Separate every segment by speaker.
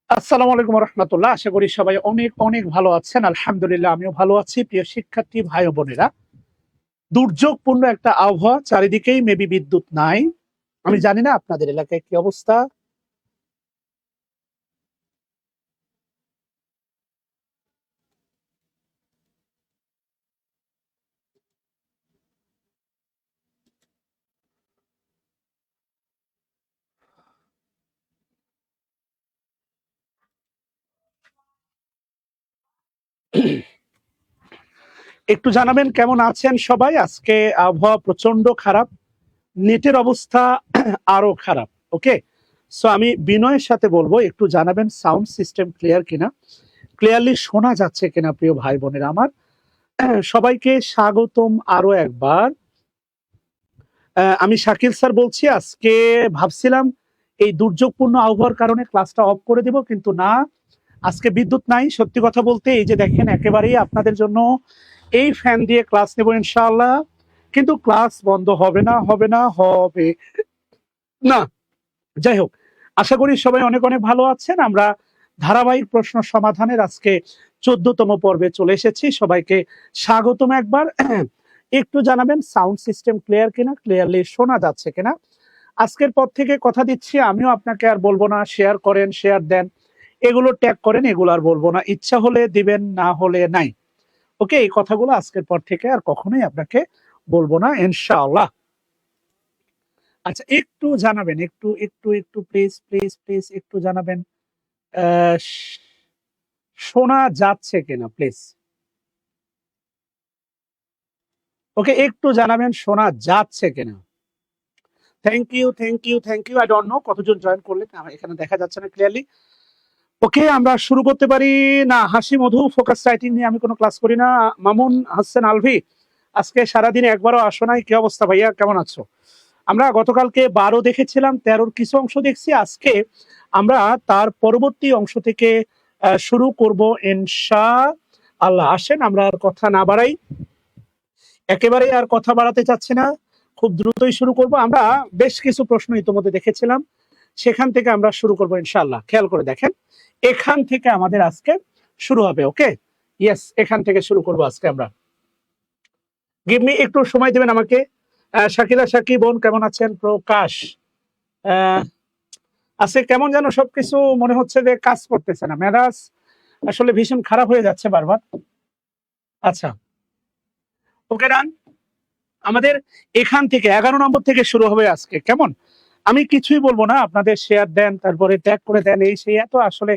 Speaker 1: আসসালামু আলাইকুম রহমতুল্লাহ। আশা করি সবাই অনেক অনেক ভালো আছেন। আলহামদুলিল্লাহ আমিও ভালো আছি। প্রিয় শিক্ষার্থী ভাই ও বোনেরা, দুর্যোগপূর্ণ একটা আবহাওয়া, চারিদিকেই মেবি বিদ্যুৎ নাই। আমি জানি না আপনাদের এলাকায় কি অবস্থা। একটু জানাবেন কেমন আছেন সবাই। আজকে আবহাওয়া প্রচন্ড খারাপ, নেটের অবস্থা আরো খারাপ। ওকে, সো আমি বিনয়ের সাথে বলবো একটু জানাবেন সাউন্ড সিস্টেম ক্লিয়ার কিনা, ক্লিয়ারলি শোনা যাচ্ছে কিনা। প্রিয় ভাই বোনেরা আমার, সবাইকে স্বাগতম আরো একবার। আমি শাকিল স্যার বলছি। আজকে ভাবছিলাম এই দুর্যোগপূর্ণ আবহাওয়ার কারণে ক্লাসটা অফ করে দেব, কিন্তু না, আজকে বিদ্যুৎ নাই। সত্যি কথা বলতে এই যে দেখেন, একেবারেই আপনাদের জন্য এই ফ্যান দিয়ে ক্লাস নেব ইনশাআল্লাহ, কিন্তু ক্লাস বন্ধ হবে না, হবে না, হবে না। যাই হোক, আশা করি সবাই অনেক অনেক ভালো আছেন। আমরা ধারাবাহিক প্রশ্ন সমাধানের আজকে 14তম পর্বে চলে এসেছি। সবাইকে স্বাগতম একবার। একটু জানাবেন সাউন্ড সিস্টেম ক্লিয়ার কিনা, ক্লিয়ারলি শোনা যাচ্ছে কিনা। আজকের পর থেকে কথা দিচ্ছি, আমিও আপনাকে আর বলবো না শেয়ার করেন, শেয়ার দেন, এগুলো ট্যাগ করেন, এগুলো আর বলবো না। ইচ্ছা হলে দিবেন, না হলে নাই। ওকে, এই কথাগুলো আজকের পর থেকে আর কখনোই আপনাকে বলবো না ইনশাআল্লাহ। আচ্ছা, একটু জানাবেন, একটু একটু একটু প্লিজ প্লিজ প্লিজ একটু জানাবেন আহ, শ- শোনা যাচ্ছে কিনা প্লিজ। ওকে, একটু জানাবেন শোনা যাচ্ছে কিনা। Thank you, thank you, thank you. I don't know কতজন জয়েন করলেন, আমার এখানে দেখা যাচ্ছে না ক্লিয়ারলি। ওকে, আমরা শুরু করতে পারি। না, হাসি মধু ফোকাস রাইটিং নিয়ে আমি কোনো ক্লাস করি না। মামুন হাসান আলভি, আজকে সারাদিন একবারও আসো নাই, কি অবস্থা ভাইয়া, কেমন আছো? আমরা গতকালকে 12 দেখেছিলাম, 13-র কিছু অংশ দেখছি। আজকে আমরা তার পরবর্তী অংশ থেকে শুরু করব ইনশা আল্লাহ। আসেন আমরা আর কথা না বাড়াই, একেবারেই আর কথা বাড়াতে চাচ্ছি না, খুব দ্রুতই শুরু করব। আমরা বেশ কিছু প্রশ্ন ইতিমধ্যে দেখেছিলাম, সেখান থেকে আমরা শুরু করব ইনশাআল্লাহ। খেয়াল করে দেখেন, এখান থেকে আমাদের আজকে শুরু হবে। ওকে, ইয়েস, এখান থেকে শুরু করব আজকে আমরা। গিভ মি একটু সময় দিবেন আমাকে। শাকিলা, শাকিব বোন কেমন আছেন? প্রকাশ, আহ, আজকে কেমন যেন সবকিছু মনে হচ্ছে যে কাজ করতেছে না, মেজাজ আসলে ভীষণ খারাপ হয়ে যাচ্ছে বারবার। আচ্ছা, ওকে ডান। আমাদের এখান থেকে 11 নম্বর থেকে শুরু হবে আজকে, কেমন? আমি কিছুই বলবো না, আপনাদের শেয়ার দেন, তারপরে ট্যাগ করে দেন, এই সেই এত আসলে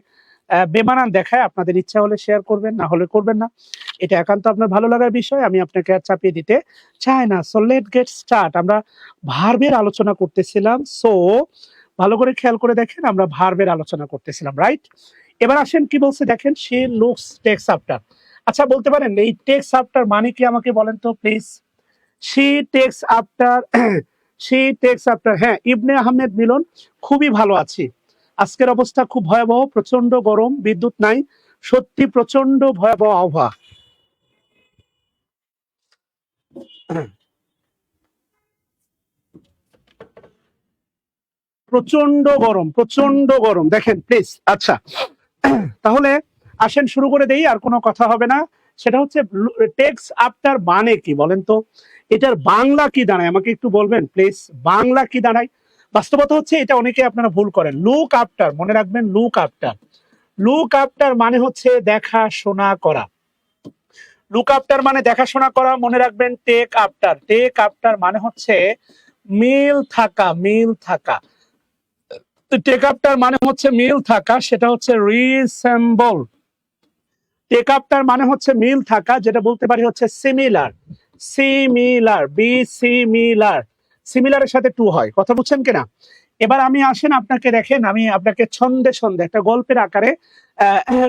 Speaker 1: বেমানান দেখায়। আপনাদের ইচ্ছা হলে শেয়ার করবেন, না হলে করবেন না, এটা একান্ত আপনার ভালো লাগার বিষয়, আমি আপনাকে আর চাপিয়ে দিতে চাই না। So late get start. আমরা ভার্বের আলোচনা করতেছিলাম, সো ভালো করে খেয়াল করে দেখেন, আমরা ভার্বের আলোচনা করতেছিলাম, রাইট? এবার আসেন কি বলছে দেখেন, সে লুকস টেক্স আফটার। আচ্ছা, বলতে পারেন এই টেক্স আফটার মানে কি আমাকে বলেন তো please. She takes after, she takes after. হ্যাঁ, ইবনে আহমেদ মিলন, খুবই ভালো আছি। আজকের অবস্থা খুব ভয়াবহ, প্রচন্ড গরম, বিদ্যুৎ নাই, সত্যি প্রচন্ড ভয়াবহ আবহাওয়া। প্রচন্ড গরম, প্রচন্ড গরম, দেখেন প্লিজ। আচ্ছা, তাহলে আসেন শুরু করে দেই, আর কোনো কথা হবে না। সেটা হচ্ছে টেক্স আফটার মানে কি বলেন তো, এটার বাংলা কি দাঁড়ায় আমাকে একটু বলবেন প্লিজ। বাংলা কি দাঁড়ায়? বাস্তবতা হচ্ছে এটা অনেকে আপনারা ভুল করেন। লুক আফটার, মনে রাখবেন, লুক আফটার। লুক আফটার মানে হচ্ছে দেখাশোনা করা। লুক আফটার মানে দেখাশোনা করা, মনে রাখবেন। টেক আফটার, টেক আফটার মানে হচ্ছে মিল থাকা, মিল থাকা। টেক আফটার মানে হচ্ছে মিল থাকা, সেটা হচ্ছে রিসেম্বল। টেক আফটার মানে হচ্ছে মিল থাকা, যেটা বলতে পারি হচ্ছে সিমিলার। সিমিলার, বি সিমিলার, সিমিলারের সাথে টু হয়, কথা বুঝছেন কিনা? এবার আমি আসেন আপনাকে দেখেন, আমি আপনাকে ছন্দে ছন্দে একটা গল্পের আকারে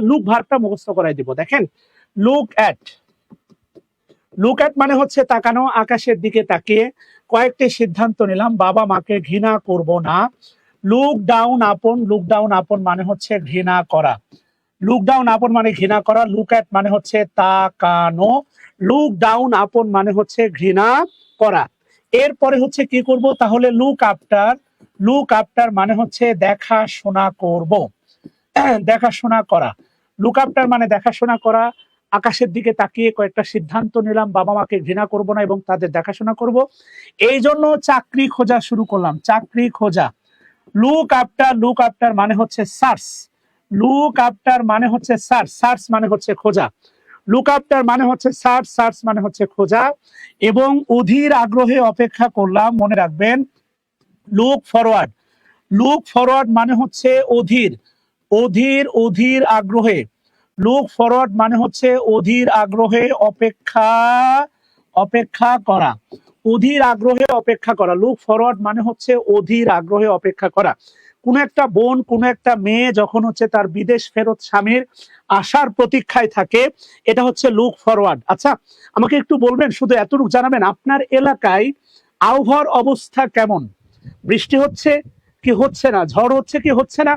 Speaker 1: লুক ভার্বটা মুখস্থ করাই দিব। দেখেন, লুক অ্যাট, লুক অ্যাট মানে হচ্ছে তাকানো, আকাশের দিকে তাকিয়ে কয়েকটি সিদ্ধান্ত নিলাম, বাবা মাকে ঘৃণা করব না। Look down upon, look down upon মানে হচ্ছে ঘৃণা করা, লুক ডাউন আপন মানে ঘৃণা করা। লুক অ্যাট মানে হচ্ছে তাকানো, লুক ডাউন আপন মানে হচ্ছে ঘৃণা করা। এরপরে হচ্ছে কি করব, তাহলে লুক আফটার, লুক আফটার মানে হচ্ছে দেখাশোনা করব, দেখাশোনা করা। লুক আফটার মানে দেখাশোনা করা, আকাশের দিকে তাকিয়ে কয়েকটা সিদ্ধান্ত নিলাম, বাবা মাকে ঘৃণা করব না এবং তাদের দেখাশোনা করব। এই জন্য চাকরি খোঁজা শুরু করলাম, চাকরি খোঁজা। লুক আফটার, লুক আফটার মানে হচ্ছে সার্চ, লুক আফটার মানে হচ্ছে সার্চ, সার্চ মানে হচ্ছে খোঁজা। লুক আফটার মানে হচ্ছে সার্চ, সার্চ মানে হচ্ছে খোঁজা। এবং অধীর আগ্রহে অপেক্ষা করলাম, মনে রাখবেন। লুক ফরওয়ার্ড, লুক ফরওয়ার্ড মানে হচ্ছে অধীর, অধীর, অধীর আগ্রহে। লুক ফরওয়ার্ড মানে হচ্ছে অধীর আগ্রহে অপেক্ষা, অপেক্ষা করা, অধীর আগ্রহে অপেক্ষা করা। লুক ফরওয়ার্ড মানে হচ্ছে অধীর আগ্রহে অপেক্ষা করা। কোন একটা বোন, কোন একটা মেয়ে যখন হচ্ছে তার বিদেশ ফেরত স্বামীর আসার প্রতীক্ষায় থাকে, এটা হচ্ছে লুক ফরওয়ার্ড। আচ্ছা, আমাকে একটু বলবেন, শুধু এতটুকু জানাবেন, আপনার এলাকায় আবহাওয়ার অবস্থা কেমন? বৃষ্টি হচ্ছে কি হচ্ছে না, ঝড় হচ্ছে কি হচ্ছে না,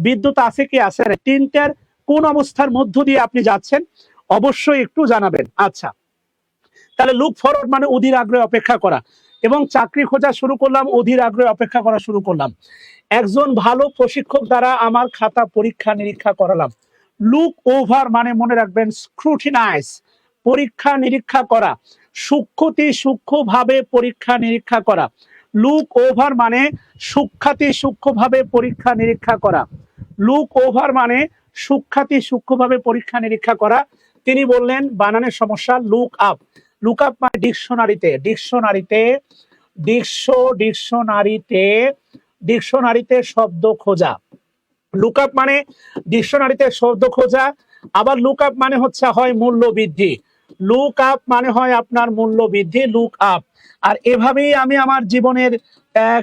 Speaker 1: বিদ্যুৎ আছে কি আছে না, তিনটার কোন অবস্থার মধ্য দিয়ে আপনি যাচ্ছেন অবশ্যই একটু জানাবেন। আচ্ছা, তাহলে লুক ফরওয়ার্ড মানে অধীর আগ্রহে অপেক্ষা করা, এবং চাকরি খোঁজা শুরু করলাম, অধীর আগ্রহে অপেক্ষা করা শুরু করলাম। একজন ভালো প্রশিক্ষক দ্বারা আমার খাতা পরীক্ষা নিরীক্ষা করালাম। লুক ওভার মানে মনে রাখবেন স্ক্রুটিনাইজ, পরীক্ষা নিরীক্ষা করা, সূক্ষ্মতি সূক্ষ্মভাবে পরীক্ষা নিরীক্ষা করা। লুক ওভার মানে সূক্ষ্মাতি সূক্ষ্মভাবে পরীক্ষা নিরীক্ষা করা, লুক ওভার মানে সূক্ষ্মাতি সূক্ষ্মভাবে পরীক্ষা নিরীক্ষা করা। তিনি বললেন বানানের সমস্যা, লুক আপ, লুক আপ মানে ডিকশনারিতে, ডিকশনারিতে, ডিকশনারিতে, ডিকশনারিতে শব্দ খোঁজা। লুক আপ মানে ডিকশনারিতে শব্দ খোঁজা। আবার লুক আপ মানে হচ্ছে হয় মূল্য বৃদ্ধি, লুক আপ মানে হয় আপনার মূল্য বৃদ্ধি, লুক আপ। আর এভাবেই আমি আমার জীবনের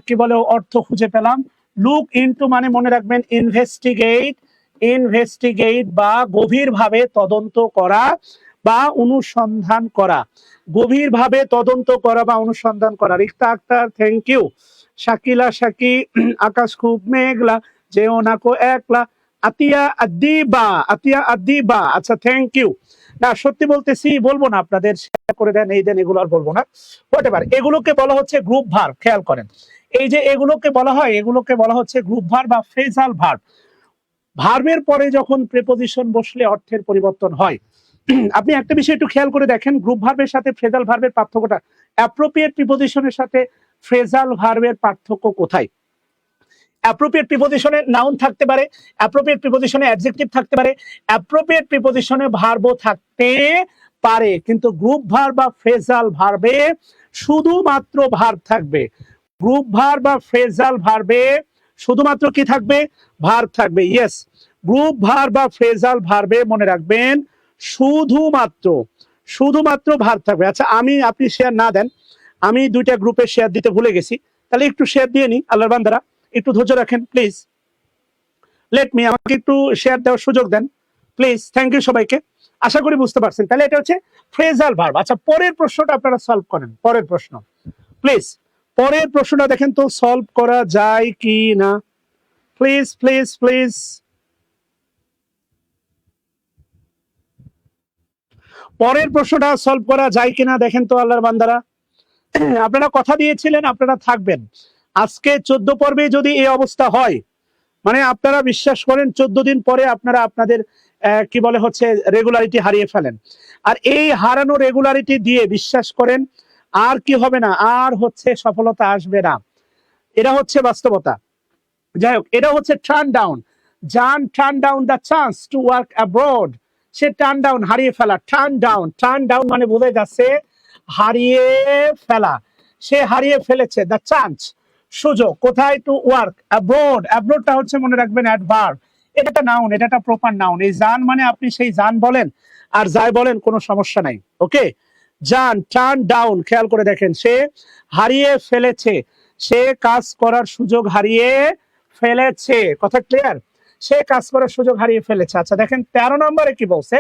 Speaker 1: কি বলে অর্থ খুঁজে পেলাম। লুক ইনটু মানে মনে রাখবেন ইনভেস্টিগেট, ইনভেস্টিগেট বা গভীরভাবে তদন্ত করা বা অনুসন্ধান করা, গভীরভাবে তদন্ত করা বা অনুসন্ধান করা। Rikta Akter thank you. শাকিলা শাকি, আকাশ খুব মেঘলা, যেও না কো একলা। আতিয়া আদিবা, আতিয়া আদিবা, আচ্ছা থ্যাংক ইউ। না সত্যি বলতেছি, বলবো না, আপনাদের শেয়ার করে দেন, এই দেন, এগুলো আর বলবো না। হোয়াটএভার, এগুলোকে বলা হচ্ছে গ্রুপ ভার্ব। খেয়াল করেন, এই যে এগুলোকে বলা হয়, এগুলোকে বলা হচ্ছে গ্রুপ ভার্ব বা ফ্রেজাল ভার্ব। ভার্বের পরে যখন প্রিপজিশন বসলে অর্থের পরিবর্তন হয়। আপনি একটা বিষয় একটু খেয়াল করে দেখেন, গ্রুপ ভার্বের সাথে ফ্রেজাল ভার্বের পার্থক্যটা, অ্যাপ্রোপ্রিয়েট প্রিপজিশনের সাথে ফ্রেজাল ভার্বের পার্থক্য কোথায়? অ্যাপ্রোপ্রিয়েট প্রিপজিশনে নাউন থাকতে পারে, অ্যাপ্রোপ্রিয়েট প্রিপজিশনে অ্যাডজেক্টিভ থাকতে পারে, অ্যাপ্রোপ্রিয়েট প্রিপজিশনে ভার্বও থাকতে পারে, কিন্তু গ্রুপ ভার্ব বা ফ্রেজাল ভার্বে শুধুমাত্র ভার্ব থাকবে। গ্রুপ ভার্ব বা ফ্রেজাল ভার্বে শুধুমাত্র কি থাকবে? ভার্ব থাকবে। ইয়েস, গ্রুপ ভার্ব বা ফ্রেজাল ভার্বে মনে রাখবেন শুধুমাত্র, শুধুমাত্র ভার্ব থাকবে। আচ্ছা, আপনি শেয়ার না দেন, আমি দুইটা গ্রুপে শেয়ার দিতে ভুলে গেছি, তাহলে একটু শেয়ার দিয়ে নি আল্লাহর বান্দারা, একটু ধৈর্য রাখেন প্লিজ। লেট মি, আমাকে একটু শেয়ার দেওয়ার সুযোগ দেন প্লিজ। থ্যাংক ইউ সবাইকে, আশা করি বুঝতে পারছেন। তাহলে এটা হচ্ছে ফ্রেজাল ভার্ব। আচ্ছা, পরের প্রশ্নটা আপনারা সলভ করেন, পরের প্রশ্ন প্লিজ, পরের প্রশ্নটা দেখেন তো সলভ করা যায় কি না, প্লিজ প্লিজ প্লিজ। পরের প্রশ্নটা সলভ করা যায় কিনা দেখেন তো আল্লাহর বান্দারা। আপনারা কথা দিয়েছিলেন আপনারা থাকবেন, আজকে 14 পর্বে যদি এই অবস্থা হয়, মানে আপনারা বিশ্বাস করেন 14 দিন পরে আপনারা আপনাদের কি বলে হচ্ছে রেগুলারিটি হারিয়ে ফেলেন। আর এই হারানো রেগুলারিটি দিয়ে বিশ্বাস করেন আর কি হবে না, আর হচ্ছে সফলতা আসবে না। এটা হচ্ছে বাস্তবতা। যাই হোক, এটা হচ্ছে টার্ন ডাউন। জান turn down the chance to work abroad. Say turn down হারিয়ে ফেলা, টার্ন ডাউন, টার্ন ডাউন মানে বোঝা যাচ্ছে হারিয়ে ফেলা, সে হারিয়ে ফেলেছে দ্য চান্স, সুযোগ, কোথায়? To work abroad. অ্যাব্রডটা হচ্ছে মনে রাখবেন অ্যাডভার্ব, এটা একটা নাউন, এটা একটা প্রপার নাউন। এই জান মানে আপনি সেই জান বলেন আর যাই বলেন কোনো সমস্যা নাই, ওকে। জান টার্ন ডাউন, খেয়াল করে দেখেন, সে হারিয়ে ফেলেছে, সে কাজ করার সুযোগ হারিয়ে ফেলেছে। কথা ক্লিয়ার? সে কাজ করার সুযোগ হারিয়ে ফেলেছে। আচ্ছা দেখেন 13 নম্বরে কি বলছে,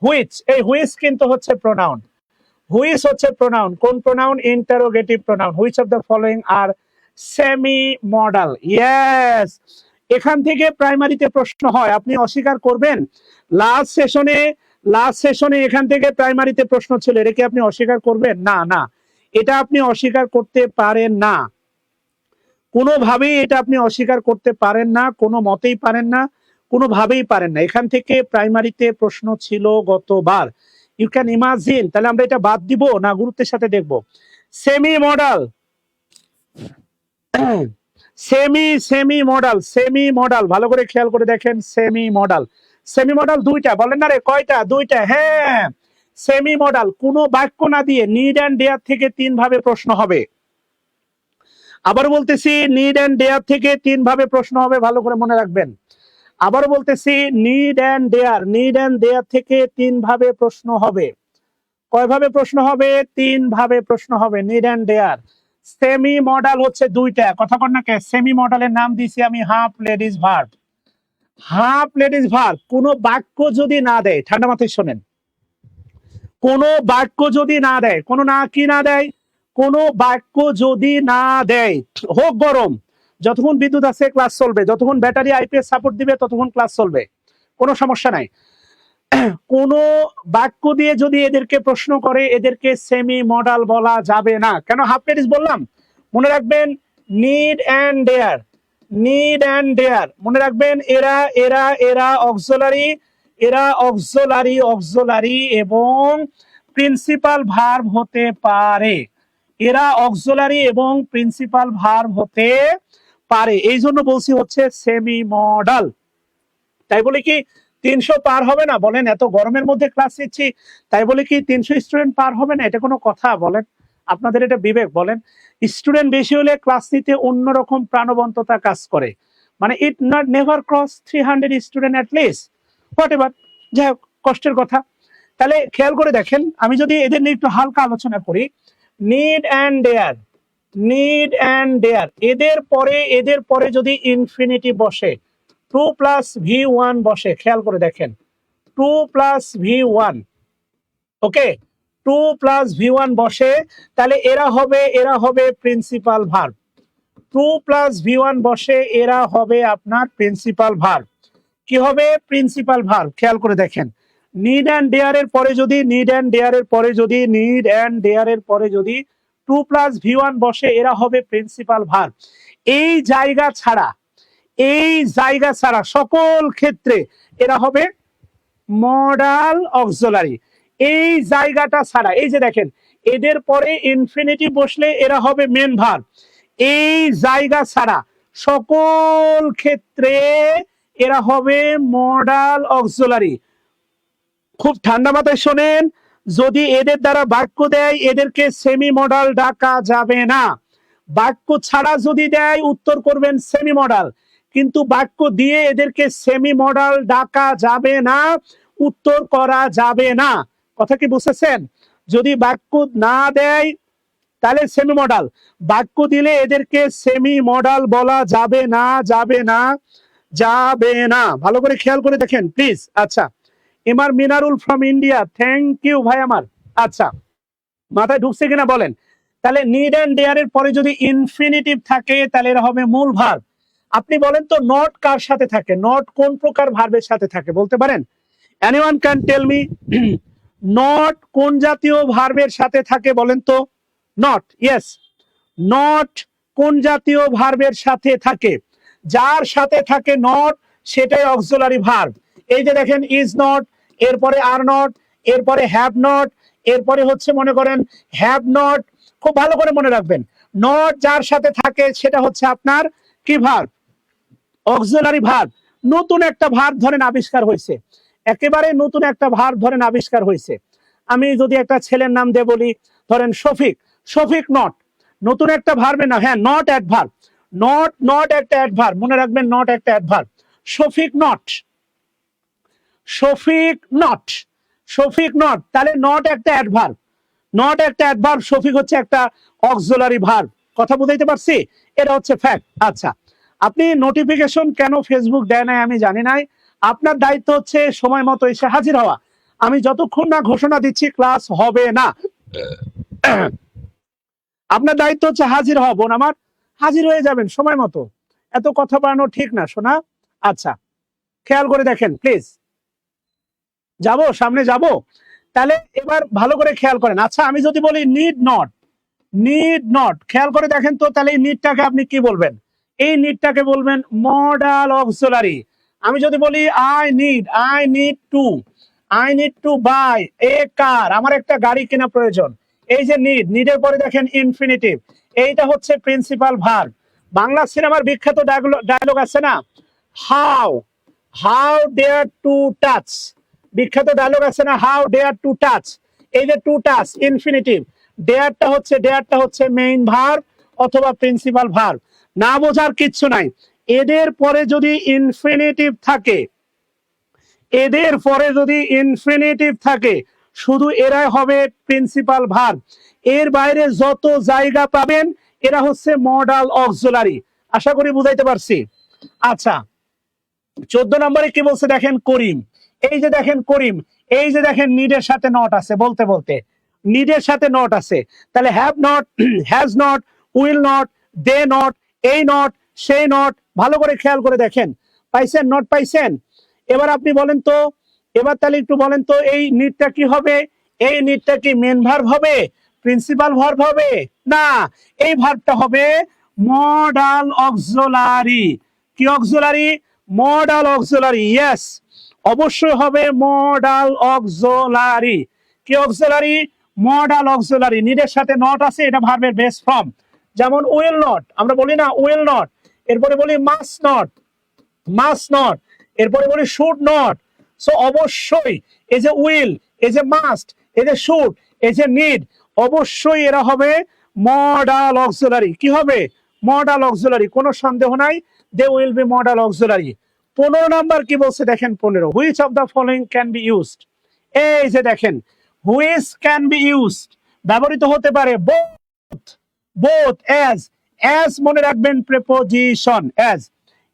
Speaker 1: হুইচ। এই হুইচ কিন্তু হচ্ছে প্রোনাউন। হুইচ হচ্ছে প্রোনাউন। কোন pronoun? Interrogative pronoun. Which of the following R semi modal? Yes, এখান থেকে প্রাইমারিতে প্রশ্ন হয়, আপনি অস্বীকার করবেন? লাস্ট সেশনে এখান থেকে প্রাইমারিতে প্রশ্ন ছিল, এটা কি আপনি অস্বীকার করবেন? না না, এটা আপনি অস্বীকার করতে পারেন না, কোনোভাবেই এটা আপনি অস্বীকার করতে পারেন না, কোনো মতেই পারেন না, কোনোভাবেই পারেন না। এখান থেকে প্রাইমারিতে প্রশ্ন ছিল গতবার। You can imagine. তাহলে আমরা এটা বাদ দিব না গুরুত্বের সাথে দেখব? সেমি মডাল, সেমি মডাল ভালো করে খেয়াল করে দেখেন। সেমি মডাল দুইটা, বলেন না রে কয়টা? দুইটা। হ্যাঁ, সেমি মডাল কোনো বাক্য না দিয়ে নিড অ্যান্ড ডেয়ার থেকে 3 ভাবে প্রশ্ন হবে। আবার বলতেছি, নিড অ্যান্ড ডেয়ার থেকে 3 ভাবে প্রশ্ন হবে, ভালো করে মনে রাখবেন। আবার বলতেছি, নিড অ্যান্ড ডেয়ার থেকে 3 ভাবে প্রশ্ন হবে। কয় ভাবে প্রশ্ন হবে? 3 ভাবে প্রশ্ন হবে, need and dare. Semi modal হচ্ছে দুইটা, কথা কন না কে? সেমি মডালের নাম দিছি আমি half ladies verb. Half ladies verb কোন বাক্য যদি না দেয়, ঠান্ডা মাথায় শোনেন, কোন বাক্য যদি না দেয়, কোন না কি না দেয়, কোন বাক্য যদি না দেয়, হোক গরম, যতক্ষণ বিদ্যুৎ আছে ক্লাস চলবে, যতক্ষণ ব্যাটারি আইপিএস সাপোর্ট দিবে ততক্ষণ ক্লাস চলবে, কোনো সমস্যা নাই। কোন বাক্য দিয়ে যদি এদেরকে প্রশ্ন করে, এদেরকে সেমি মডাল বলা যাবে না। কেন হাফ লেডিস বললাম? মনে রাখবেন, নিড অ্যান্ড ডেয়ার, মনে রাখবেন, এরা অক্সিলারি এবং প্রিন্সিপাল ভার্ব হতে পারে। এরা অক্সিলারি এবং প্রিন্সিপাল ভার্ব হতে পারে, এই জন্য বলছি হচ্ছে সেমি মডাল। তাই বলে কি 300 পার হবে না? বলেন, এত গরমের মধ্যে ক্লাস নিচ্ছি, তাই বলে কি 300 স্টুডেন্ট পার হবে না? এটা কোনো কথা? বলেন, আপনাদের এটা বিবেক? বলেন, স্টুডেন্ট বেশি হলে ক্লাস নিতে অন্যরকম প্রাণবন্ততা কাজ করে, মানে it not never cross 300 student at least, what ever, যাই হোক, কষ্টের কথা। তাহলে খেয়াল করে দেখেন, আমি যদি এদের নিয়ে একটু হালকা আলোচনা করি, নিড অ্যান্ড ডেয়ার, এদের পরে যদি ইনফিনিটিভ বসে, 2 প্লাস V1 বসে, খেয়াল করে দেখেন, 2 প্লাস V1, ওকে, 2 প্লাস V1 বসে, তাহলে এরা হবে প্রিন্সিপাল ভার্ব। 2 প্লাস V1 বসে, এরা হবে আপনার প্রিন্সিপাল ভার্ব। কি হবে? Principal verb. খেয়াল করে দেখেন, নিড অ্যান্ড ডেয়ারের পরে যদি 2 প্লাস V1 বসে, এরা হবে প্রিন্সিপাল ভার্ব। এই জায়গা ছাড়া সকল ক্ষেত্রে এরা হবে মডাল অক্সিলারি। এই জায়গাটা ছাড়া, এই যে দেখেন, এদের পরে ইনফিনিটিভ বসলে এরা হবে মেন ভার্ব। এই জায়গা ছাড়া সকল ক্ষেত্রে এরা হবে মডাল অক্সিলারি। খুব ঠান্ডা মাথায় শোনেন, যদি এদের দ্বারা বাক্য দেয়, এদেরকে সেমি মডাল ডাকা যাবে না। বাক্য ছাড়া যদি দেয়, উত্তর করবেন সেমি মডাল, কিন্তু বাক্য দিয়ে এদেরকে সেমি মডাল ডাকা যাবে না, উত্তর করা যাবে না। কথা কি বুঝেছেন? যদি বাক্য না দেয় তাহলে সেমি মডাল, বাক্য দিলে এদেরকে সেমি মডাল বলা যাবে না। ভালো করে খেয়াল করে দেখেন প্লিজ। আচ্ছা, MR Minarul from India, thank you ভাই আমার। আচ্ছা, মাথায় ঢুকছে কিনা বলেন? তাহলে নিড অ্যান্ড ডেয়ারের পরে যদি ইনফিনিটিভ থাকে, তাহলে এরা হবে মূল ভার্ব। আপনি বলেন তো, নট কার সাথে থাকে? নট কোন প্রকার ভার্বের সাথে থাকে বলতে পারেন? Anyone can tell me? Not কোন জাতীয় ভার্বের সাথে থাকে বলেন তো? নট, ইয়েস, নট কোন জাতীয় ভার্বের সাথে থাকে? যার সাথে থাকে নট, সেটাই অক্সিলারি ভার্ব। এই যে দেখেন, ইজ নট, এরপরে আর নট, এরপরে হ্যাভ নট, এরপরে হচ্ছে মনে করেন হ্যাভ নট। খুব ভালো করে মনে রাখবেন, নট যার সাথে থাকে সেটা হচ্ছে আপনার কি ভার্ব? Auxiliary verb. নতুন একটা ভার্ব ধরেন আবিষ্কার হয়েছে, একেবারে নতুন একটা ভার্ব ধরেন আবিষ্কার হয়েছে। আমি যদি একটা ছেলের নাম দিয়ে বলি, ধরেন শফিক নট, নতুন একটা ভার্বে না, হ্যাঁ, নট অ্যাডভার্ব। নট একটা অ্যাডভার্ব, মনে রাখবেন, নট একটা অ্যাডভার্ব। শফিক নট, তাহলে নট একটা অ্যাডভার্ব, শফিক হচ্ছে একটা অক্সিলারি ভার্ব। কথা বুঝাইতে পারছি? এটা হচ্ছে ফ্যাক্ট। আচ্ছা, আপনি নোটিফিকেশন কেন ফেসবুক দেয় নাই আমি জানি নাই। আপনার দায়িত্ব হচ্ছে সময় মতো এসে হাজির হওয়া। আমি যতক্ষণ না ঘোষণা দিচ্ছি ক্লাস হবে না, আপনার দায়িত্ব হচ্ছে হাজির হওয়া। বোন আমার, হাজির হয়ে যাবেন সময় মতো। এত কথা বাড়ানো ঠিক না শোনা। আচ্ছা, খেয়াল করে দেখেন প্লিজ। যাব সামনে যাব, তাহলে এবার ভালো করে খেয়াল করেন। আচ্ছা, আমি যদি বলি নিড নট, নিড নট, খেয়াল করে দেখেন তো, তাহলে এই নিডটাকে আপনি কি বলবেন? এই নিডটাকে বলবেন মডাল অক্সিলারি। আমি যদি বলি আই নিড টু বাই এ কার, আমার একটা গাড়ি কেনা প্রয়োজন, এই যে নিড, নিডের পরে দেখেন ইনফিনিটিভ, এইটা হচ্ছে প্রিন্সিপাল ভার্ব। বাংলা সিনেমার বিখ্যাত ডায়লগ আছে না, how how dare to touch, বিখ্যাত ডায়লগ আছে না, হাউ ডেয়ার টু টাচ, এই যে টু টাচ ইনফিনিটিভ, ডেয়ারটা হচ্ছে মেইন ভার্ব অথবা প্রিন্সিপাল ভার্ব। না বোঝার কিচ্ছু নাই, এদের পরে যদি ইনফিনিটিভ থাকে, এদের পরে যদি ইনফিনিটিভ থাকে, শুধু এরাই হবে প্রিন্সিপাল ভার্ব। এর বাইরে যত জায়গা পাবেন এরা হচ্ছে মডাল অক্সিলারি। আশা করি বুঝাইতে পারছি। আচ্ছা, 14 নম্বরে কি বলছে দেখেন, করিম। এই যে দেখেন করিম, এই যে দেখেন নিডের সাথে নট আছে, বলতে বলতে নিডের সাথে নট আছে, তাহলে have not, has not, will not, they not, এই নট, সেই নট। ভালো করে খেয়াল করে দেখেন, পাইছেন নট পাইছেন? এবার আপনি বলেন তো, এবার তাহলে একটু বলেন তো, এই নিডটা কি হবে? এই নিডটা কি মেন ভার্ব হবে, প্রিন্সিপাল ভার্ব হবে? না, এই ভার্বটা হবে মডাল অক্সিলারি। কি অক্সিলারি? Modal auxiliary. ইয়েস, অবশ্যই হবে মডাল অক্সিলারি। কি অক্সিলারি? Modal auxiliary. নিডের সাথে নট আছে, এটা ভার্বের বেস ফর্ম। যেমন উইল নট, আমরা বলি না উইল নট, এরপরে বলি মাস্ট নট, মাস্ট নট, এরপরে বলি শুড নট। সো অবশ্যই এই যে উইল, এই যে মাস্ট, এই যে শুড, এই যে নিড, অবশ্যই এরা হবে মডাল অক্সিলারি। কি হবে? মডাল অক্সিলারি, কোনো সন্দেহ নাই, they will be modal auxiliary. 15 number কি বলছে দেখেন, 15, which of the following can be used. এই যে দেখেন, হুইচ ক্যান বি ইউজড, ব্যবহৃত হতে পারে বোথ, বোথ অ্যাজ মনে রাখবেন প্রেপোজিশন,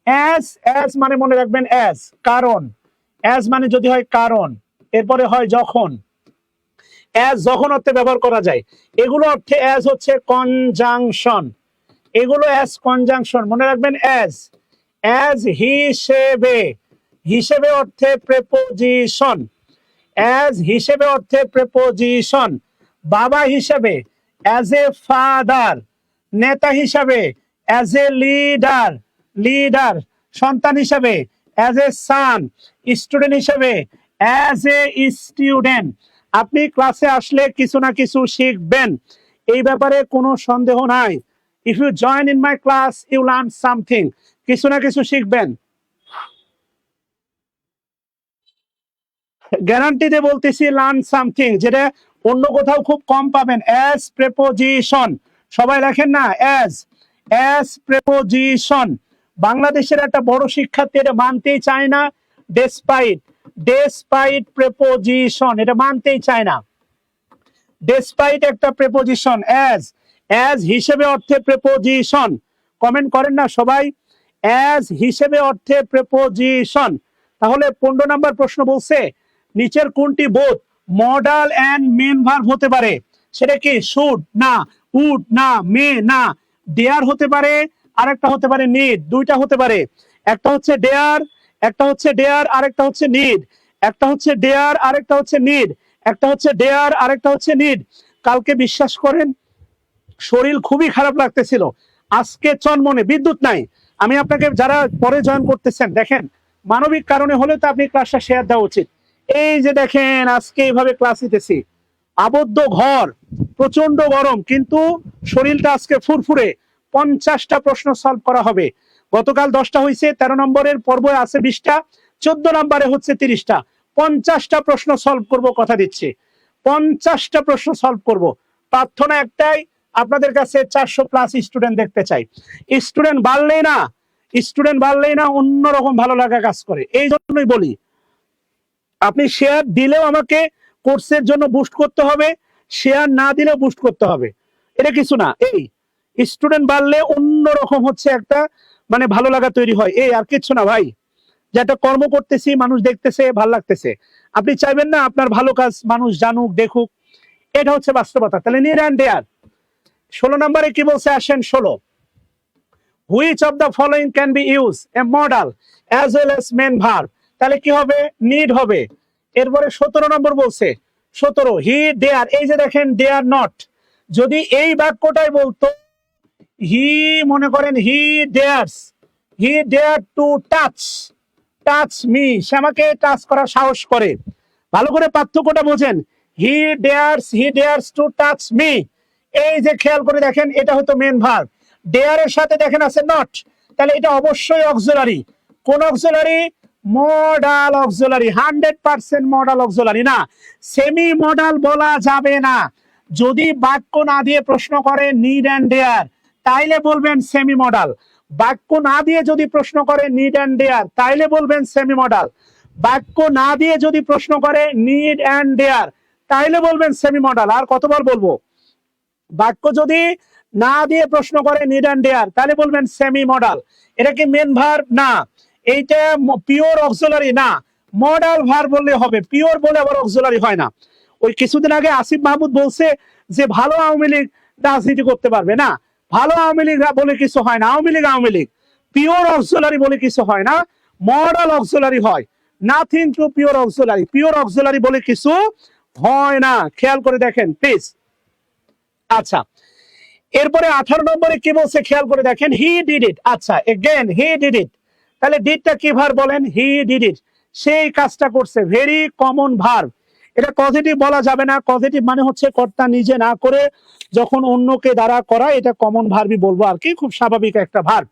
Speaker 1: অ্যাজ মানে মনে রাখবেন অ্যাজ, কারণ, অ্যাজ মানে যদি হয় কারণ, এরপরে হয় যখন, অ্যাজ যখন অর্থে ব্যবহার করা যায়। এগুলো অর্থে অ্যাজ হচ্ছে কনজাংশন, এগুলো অ্যাজ কনজাংশন, মনে রাখবেন অ্যাজ হিসেবে, হিসেবে অর্থে প্রেপোজিশন, অ্যাজ হিসেবে অর্থে প্রেপোজিশন। বাবা হিসেবে অ্যাজ এ ফাদার, নেতা হিসাবে অ্যাজ এ লিডার, লিডার, সন্তান হিসাবে অ্যাজ এ সান, স্টুডেন্ট হিসাবে অ্যাজ এ স্টুডেন্ট। আপনি ক্লাসে আসলে কিছু না কিছু শিখবেন, এই ব্যাপারে কোনো সন্দেহ নাই। If you join in my class you learn something, কিছু না কিছু শিখবেন। গ্যারান্টি দিয়ে বলতেছি লার্ন সামথিং, যেটা অন্য কোথাও খুব কম পাবেন। অ্যাজ প্রেপোজিশন, সবাই লেখেন না অ্যাজ প্রেপোজিশন। বাংলাদেশের একটা বড় শিক্ষার্থী এটা মানতেই চায় না, ডেসপাইট, ডেসপাইট প্রেপোজিশন, এটা মানতেই চায় না। ডেসপাইট একটা প্রেপোজিশন, অ্যাজ হিসেবে অর্থে প্রেপোজিশন। কমেন্ট করেন না সবাই, অ্যাজ হিসেবে অর্থে প্রেপোজিশন। তাহলে 15 নাম্বার প্রশ্ন বলছে নিচের কোনটি both modal and main verb হতে পারে? সেটা কি? শুড না, উড না, মে না, ডেয়ার হতে পারে, আরেকটা হতে পারে নিড, দুইটা হতে পারে। একটা হচ্ছে ডেয়ার, একটা হচ্ছে ডেয়ার, আরেকটা হচ্ছে নিড, একটা হচ্ছে ডেয়ার, আরেকটা হচ্ছে নিড, একটা হচ্ছে ডেয়ার, আরেকটা হচ্ছে নিড। কালকে বিশ্বাস করেন শরীর খুবই খারাপ লাগতেছিল, আজকে চনমনে, বিদ্যুৎ নাই। আমি আপনাকে, যারা পরে জয়েন করতেছেন, দেখেন মানবিক কারণে হলে তো আপনি ক্লাসটা শেয়ার দেওয়া উচিত। এই যে দেখেন আজকে এইভাবে ক্লাস নিতেছি, আবদ্ধ ঘর, প্রচন্ড গরম, কিন্তু শরীরটা আজকে ফুরফুরে। 50টা প্রশ্ন সলভ করা হবে। গতকাল 10টা হয়েছে, 13 নম্বরের পর্বে আছে 20টা, 14 নম্বরে হচ্ছে 30টা। 50টা প্রশ্ন সলভ করব, কথা দিচ্ছি 50টা প্রশ্ন সলভ করব। প্রার্থনা একটাই, আপনাদের কাছে 400+ স্টুডেন্ট দেখতে চাই। স্টুডেন্ট বাড়লেই না অন্যরকম ভালো লাগা কাজ করে। এই জন্যই বলি, আপনি শেয়ার দিলেও আমাকে কোর্সের জন্য বুস্ট করতে হবে, শেয়ার না দিলেও বুস্ট করতে হবে, এটা কিছু না। স্টুডেন্ট বাড়লে অন্যরকম হচ্ছে একটা মানে ভালো লাগা তৈরি হয়। এই আর কিচ্ছু না ভাই, যে একটা কর্ম করতেছি, মানুষ দেখতেছে, ভাল লাগতেছে। আপনি চাইবেন না আপনার ভালো কাজ মানুষ জানুক, দেখুক? এটা হচ্ছে বাস্তবতা। তাহলে নিয়ার অ্যান্ড দেয়ার। 16 নম্বরে কি বলছে আসেন 16, which of the following can be use a modal as well as main verb. তাহলে কি হবে? নিড হবে। এরপরে 17 নম্বর বলছে, 17 হি দেয়ার, এই যে দেখেন দেয়ার নট, যদি এই বাক্যটাই বলতো হি, মনে করেন হি ডেয়ার টু টাচ মি, সে আমাকে টাচ করার সাহস করে। ভালো করে পার্থক্যটা বোঝেন। হি ডেয়ার্স টু টাচ মি, এই যে খেয়াল করে দেখেন, এটা হতো মেন ভার্ব। ডেয়ারের সাথে দেখেন আছে নট, তাহলে এটা অবশ্যই অক্সিলারি। কোন auxiliary? Modal auxiliary, 100% modal auxiliary. না, সেমি মডাল বলা যাবে না। যদি বাক্য না দিয়ে প্রশ্ন করে নিড অ্যান্ড ডেয়ার, তাইলে বলবেন সেমি মডাল। বাক্য না দিয়ে যদি প্রশ্ন করে নিড অ্যান্ড ডেয়ার, তাইলে বলবেন সেমি মডাল। বাক্য না দিয়ে যদি প্রশ্ন করে নিড অ্যান্ড ডেয়ার, তাইলে বলবেন সেমি মডাল। আর কতবার বলবো? বাক্য যদি না দিয়ে প্রশ্ন করে নিড অ্যান্ড ডেয়ার, তাহলে বলবেন সেমি মডাল। এটা কি মেন ভার্ব? না। এইটা পিওর অক্সিলারি না, মডাল ভার্ব বললে হবে। পিওর বলে আবার অক্সিলারি হয় না। ওই কিছুদিন আগে আসিফ মাহমুদ বলছে যে ভালো আওয়ামী লীগ রাজনীতি করতে পারবে না। ভালো আওয়ামী লীগ বলে কিছু হয় না। আওয়ামী লীগ পিওর অক্সিলারি বলে কিছু হয় না, মডাল অক্সিলারি হয়। Nothing to pure auxiliary, pure auxiliary বলে কিছু হয় না। খেয়াল করে দেখেন প্লিজ। আচ্ছা, এরপরে 18 নম্বরে কি বলছে খেয়াল করে দেখেন, হি ডিড ইট। আচ্ছা, এগেন হি ডিড ইট, তাহলে ডিডটা কি ভার্ব বলেন? হি ডিড ইট, সেই কাজটা করছে। Very common verb. এটা পজিটিভ বলা যাবে না। পজিটিভ মানে হচ্ছে কর্তা নিজে না করে যখন অন্যকে দ্বারা করা, এটা কমন ভার্বই বলবো আর কি, খুব স্বাভাবিক একটা ভার্ব।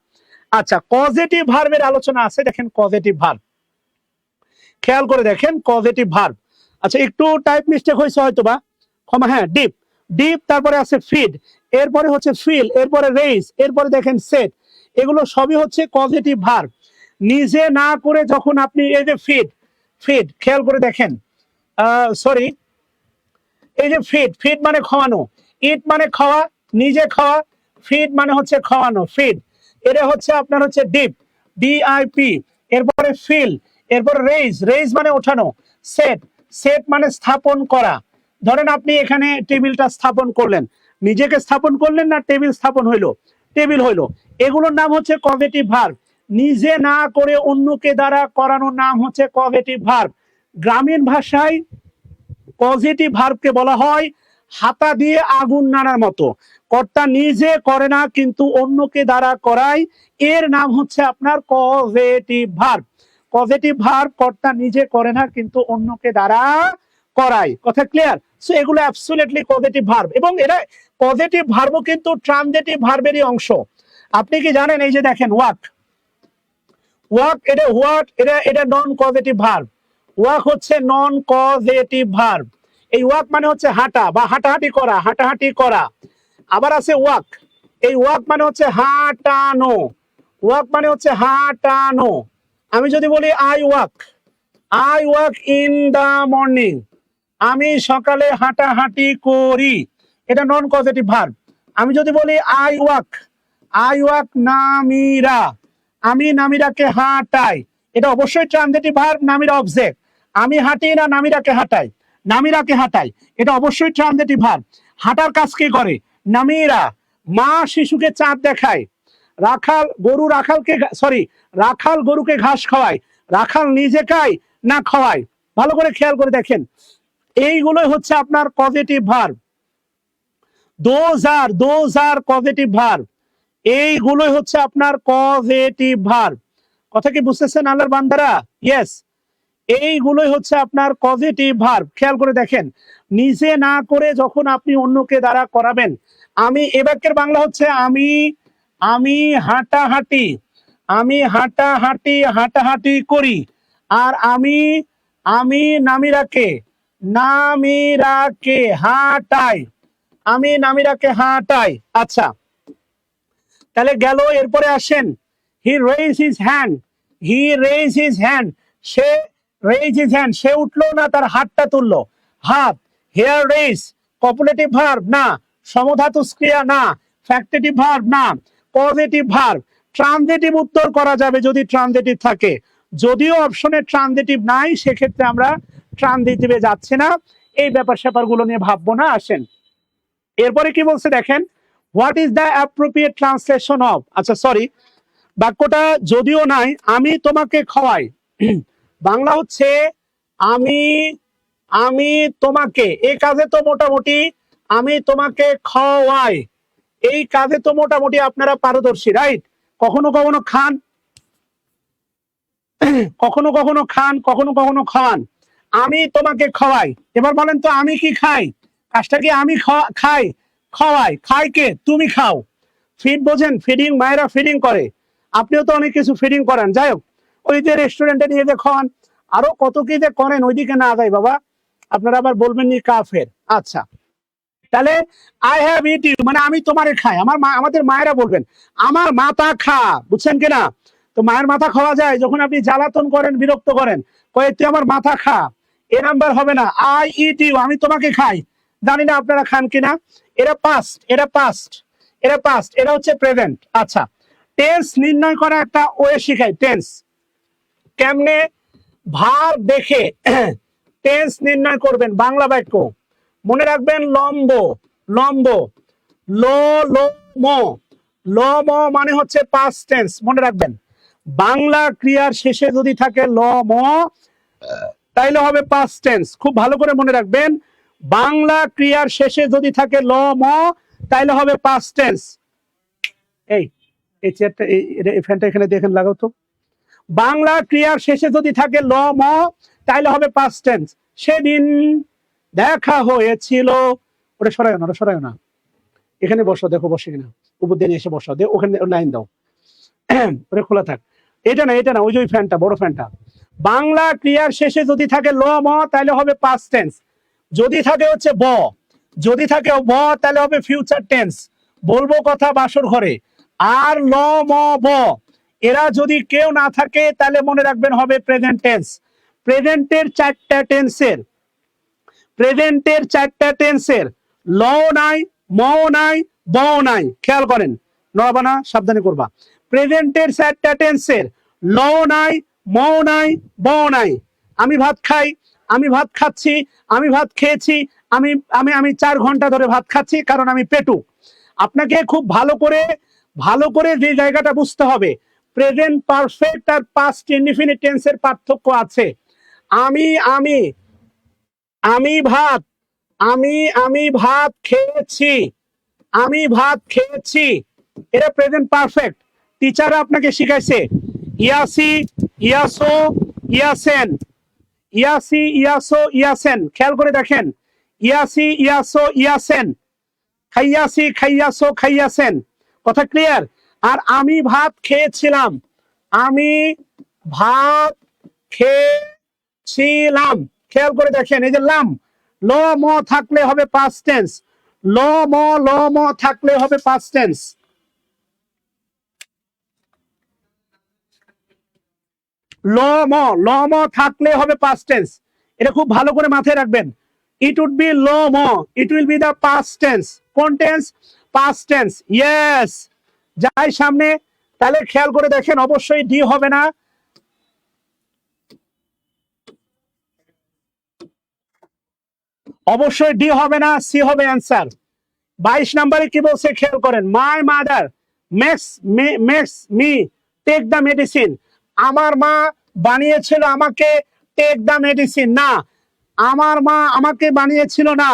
Speaker 1: আচ্ছা, পজিটিভ ভার্বের আলোচনা আছে, দেখেন পজিটিভ ভার্ব, খেয়াল করে দেখেন পজিটিভ ভার্ব। আচ্ছা, একটু টাইপ মিস্টেক হয়েছে হয়তো বা, ক্ষমা। হ্যাঁ, ডিপ, তারপরে আছে ফিড, এরপরে হচ্ছে ফিল, এরপরে রেইজ, এরপরে দেখেন সেট। এগুলো সবই হচ্ছে পজিটিভ ভার্ব। নিজে না করে যখন আপনি, এই যে ফিড খেয়াল করে দেখেন, সরি, এই যে ফিড মানে খাওয়ানো, ইট মানে খাওয়া, নিজে খাওয়া, ফিড মানে হচ্ছে খাওয়ানো, ফিড। এটা হচ্ছে আপনার হচ্ছে ডিআইপি, এরপরে ফিল, এরপর রেইজ মানে ওঠানো, সেট মানে স্থাপন করা। ধরেন আপনি এখানে টেবিলটা স্থাপন করলেন, নিজেকে স্থাপন করলেন না টেবিল স্থাপন হইলো? টেবিল হইলো। এগুলোর নাম হচ্ছে পজিটিভ ভার্ব। নিজে না করে অন্যকে দ্বারা করানোর নাম হচ্ছে পজিটিভ ভার্ব। গ্রামীণ ভাষায় পজিটিভ ভার্বকে বলা হয় হাতা দিয়ে আগুন নাড়ার মতো। কর্তা নিজে করে না কিন্তু অন্যকে দ্বারা করায়, এর নাম হচ্ছে আপনার পজিটিভ ভার্ব। পজিটিভ ভার্ব কর্তা নিজে করে না কিন্তু অন্যকে দ্বারা করায়। কথা ক্লিয়ার? সো এগুলো অ্যাবসলিউটলি পজিটিভ ভার্ব, এবং এটা পজিটিভ ভার্বও কিন্তু ট্রানজিটিভ ভার্বেরই অংশ। আপনি কি জানেন? এই যে দেখেন ওয়াক, এটা নন পজিটিভ ভার্ব। ওয়াক হচ্ছে নন পজিটিভ ভার্ব। এই ওয়াক মানে হচ্ছে হাঁটা বা হাঁটাহাঁটি করা। আবার আছে ওয়াক, এই ওয়াক মানে হচ্ছে হাঁটানো। ওয়াক মানে হচ্ছে হাঁটানো। আমি যদি বলি I walk in the morning, আমি সকালে হাঁটাহাঁটি করি, এটা নন পজিটিভ ভার্ব। আমি যদি বলি আই ওয়াক নামিরা, আমি নামিরাকে হাঁটাই, এটা অবশ্যই ট্রানজিটিভ ভার্ব, নামিরা অবজেক্ট। আমি হাঁটি না নামিরাকে হাঁটাই, এটা অবশ্যই ট্রানজিটিভ ভার্ব। হাঁটার কাজ কে করে? নামিরা। মা শিশুকে চাঁদ দেখায়। রাখাল গরুকে ঘাস খাওয়ায়। রাখাল নিজে খায় না খাওয়ায়? ভালো করে খেয়াল করে দেখেন, এইগুলোই হচ্ছে আপনার positive verb. Those are positive verb, এইগুলোই হচ্ছে আপনার পজিটিভ ভার্ব। কথা কি বুঝতেছেন আল্লাহর বান্দারা? ইয়েস, এইগুলোই হচ্ছে আপনার পজিটিভ ভার্ব। খেয়াল করে দেখেন, নিজে না করে যখন আপনি অন্যকে দ্বারা করাবেন। আমি, এ বাক্যের বাংলা হচ্ছে আমি হাঁটাহাঁটি করি। আর আমি নামিরাকে হাঁটাই। আচ্ছা, তাহলে গেল। এরপরে আসেন, হি রেইজ হিজ হ্যান্ড, সে উঠলো না, তার হাতটা তুললো। হাত, হেয়ার রেইজ কপুলেটিভ ভার্ব না, সমধাতুজ ক্রিয়া না, ফ্যাক্টেটিভ ভার্ব না, পজিটিভ ভার্ব। ট্রানজিটিভ উত্তর করা যাবে যদি ট্রানজিটিভ থাকে, যদিও অপশনে ট্রানজিটিভ নাই, সেক্ষেত্রে আমরা ট্রানজিটিভে যাচ্ছি না। এই ব্যাপার স্যাপার গুলো নিয়ে ভাববো না, আসেন। এরপরে কি বলছে দেখেন, what is the appropriate translation of, আচ্ছা সরি, বাক্যটা যদিও নাই, আমি তোমাকে খাওয়াই, বাংলা হচ্ছে আমি আমি তোমাকে, এই কাজে তো মোটামুটি আমি তোমাকে খাওয়াই, এই কাজে তো মোটামুটি আপনারা পারদর্শী, রাইট? কখনো কখনো খান, কখনো কখনো খান, কখনো কখনো খাওয়ান। আমি তোমাকে খাওয়াই, এবার বলেন তো আমি কি খাই? কাজটা কি আমি খাই? খাওয়াই, খাই কে? তুমি খাও। ফিড বোঝেন, ফিডিং, মায়েরা ফিডিং করে, আপনিও তো অনেক কিছু ফিডিং করেন। যাই হোক, ওই যে রেস্টুরেন্টে নিয়ে যে খাওয়ান, আরো কত কি যে করেন, ওইদিকে না যায় বাবা, আপনারা আবার বলবেন নি কাফের। আচ্ছা, তাহলে আই হ্যাভ ইট ইউ মানে আমি তোমারে খাই। আমার মা, আমাদের মায়েরা বলবেন আমার মাথা খা, বুঝছেন কিনা? তো মায়ের মাথা খাওয়া যায় যখন আপনি জ্বালাতন করেন, বিরক্ত করেন, কয়ে তুই আমার মাথা খা, এ নাম্বার হবে না। আই ইট ইউ, আমি তোমাকে খাই। জানি না আপনারা খান কিনা। এরা পাস্ট, এরা পাস্ট, এরা পাস্ট, এরা হচ্ছে প্রেজেন্ট। আচ্ছা, টেন্স নির্ণয় করা একটা ওয়ে শিখাই। টেন্স কেমনে ভার্ব দেখে টেন্স নির্ণয় করবেন। বাংলা বাক্য মনে রাখবেন, লম্ব, লম্ব, লো লো ম, লো ম মানে হচ্ছে পাস্ট টেন্স, মনে রাখবেন। বাংলা ক্রিয়ার শেষে যদি থাকে ল ম, তাইলে হবে পাস্ট টেন্স। খুব ভালো করে মনে রাখবেন, বাংলা ক্রিয়ার শেষে যদি থাকে ল ম, তাইলে হবে পাস্ট টেন্স। এই এই চেয়ারটা, এই ফ্যানটা এখানে দেখেন, লাগাও তো। বাংলা ক্রিয়ার শেষে যদি থাকে ল ম, তাইলে হবে পাস্ট টেন্স। সেদিন দেখা হয়েছিল, ওটা সরায় না, ওটা সরায় না, এখানে বসো, দেখো বসে কিনা, উপর দিয়ে এসে বসো, দিয়ে ওখানে লাইন দাও, ওটা খোলা থাক। এটা না, এটা না, ওই যে ফ্যানটা, বড় ফ্যানটা। বাংলা ক্রিয়ার শেষে যদি থাকে ল ম, তাহলে হবে পাস্ট টেন্স। যদি থাকে হচ্ছে ব, যদি থাকে ব, তাহলে হবে ফিউচার টেন্স, বলবো কথা বাসর ঘরে। আর ল ম ব, এরা যদি কেউ না থাকে, তাহলে মনে রাখবেন হবে প্রেজেন্ট টেন্স। প্রেজেন্টের চারটা টেন্সের, প্রেজেন্টের চারটা টেন্সের ল নাই, ম নাই, ব নাই, খেয়াল করেন, নবানা সাবধানে করবা। প্রেজেন্টের চারটা টেন্সের ল নাই, ম নাই, ব নাই। আমি ভাত খাই, আমি ভাত খাচ্ছি, আমি ভাত খেয়েছি, আমি আমি আমি 4 ঘন্টা ধরে ভাত খাচ্ছি, কারণ আমি পেটু। আপনাকে খুব ভালো করে যে জায়গাটা বুঝতে হবে, প্রেজেন্ট পারফেক্ট আর পাস্ট ইনডিফিনিট টেন্সের পার্থক্য আছে। আমি আমি আমি ভাত, আমি ভাত খেয়েছি, আমি ভাত খেয়েছি, এটা প্রেজেন্ট পারফেক্ট। টিচাররা আপনাকে শিখাইছে ইয়াসি, ইয়াসো, ইয়াসেন, ইয়াসি, ইয়াসো, ইয়াসেন, খেয়াল করে দেখেন, ইয়াসি, ইয়াসো, ইয়াসেন, খাইয়াসি, খাইয়াসো, খাইয়াসেন, কথা ক্লিয়ার? আর আমি ভাত খেয়েছিলাম, আমি ভাত খেয়েছিলাম, খেয়াল করে দেখেন, এই যে লাম, ল ম থাকলে হবে পাস্ট টেন্স, ল ম থাকলে হবে পাস্ট টেন্স। ল ম থাকলে হবে পাস্ট টেন্স, এটা খুব ভালো করে মাথায় রাখবেন। ইট উড বি ল ম, it will be the past tense. কোন টেন্স? Past tense. ইয়েস, যাই সামনে। তাহলে খেয়াল করে দেখেন, অবশ্যই ডি হবে না, অবশ্যই ডি হবে না, সি হবে অ্যান্সার। 22 নম্বরে কি বলছে খেয়াল করেন, my mother makes me take the medicine. আমার মা বানিয়েছিল আমাকে টেক দ্য মেডিসিন, না, আমার মা আমাকে বানিয়েছিল না,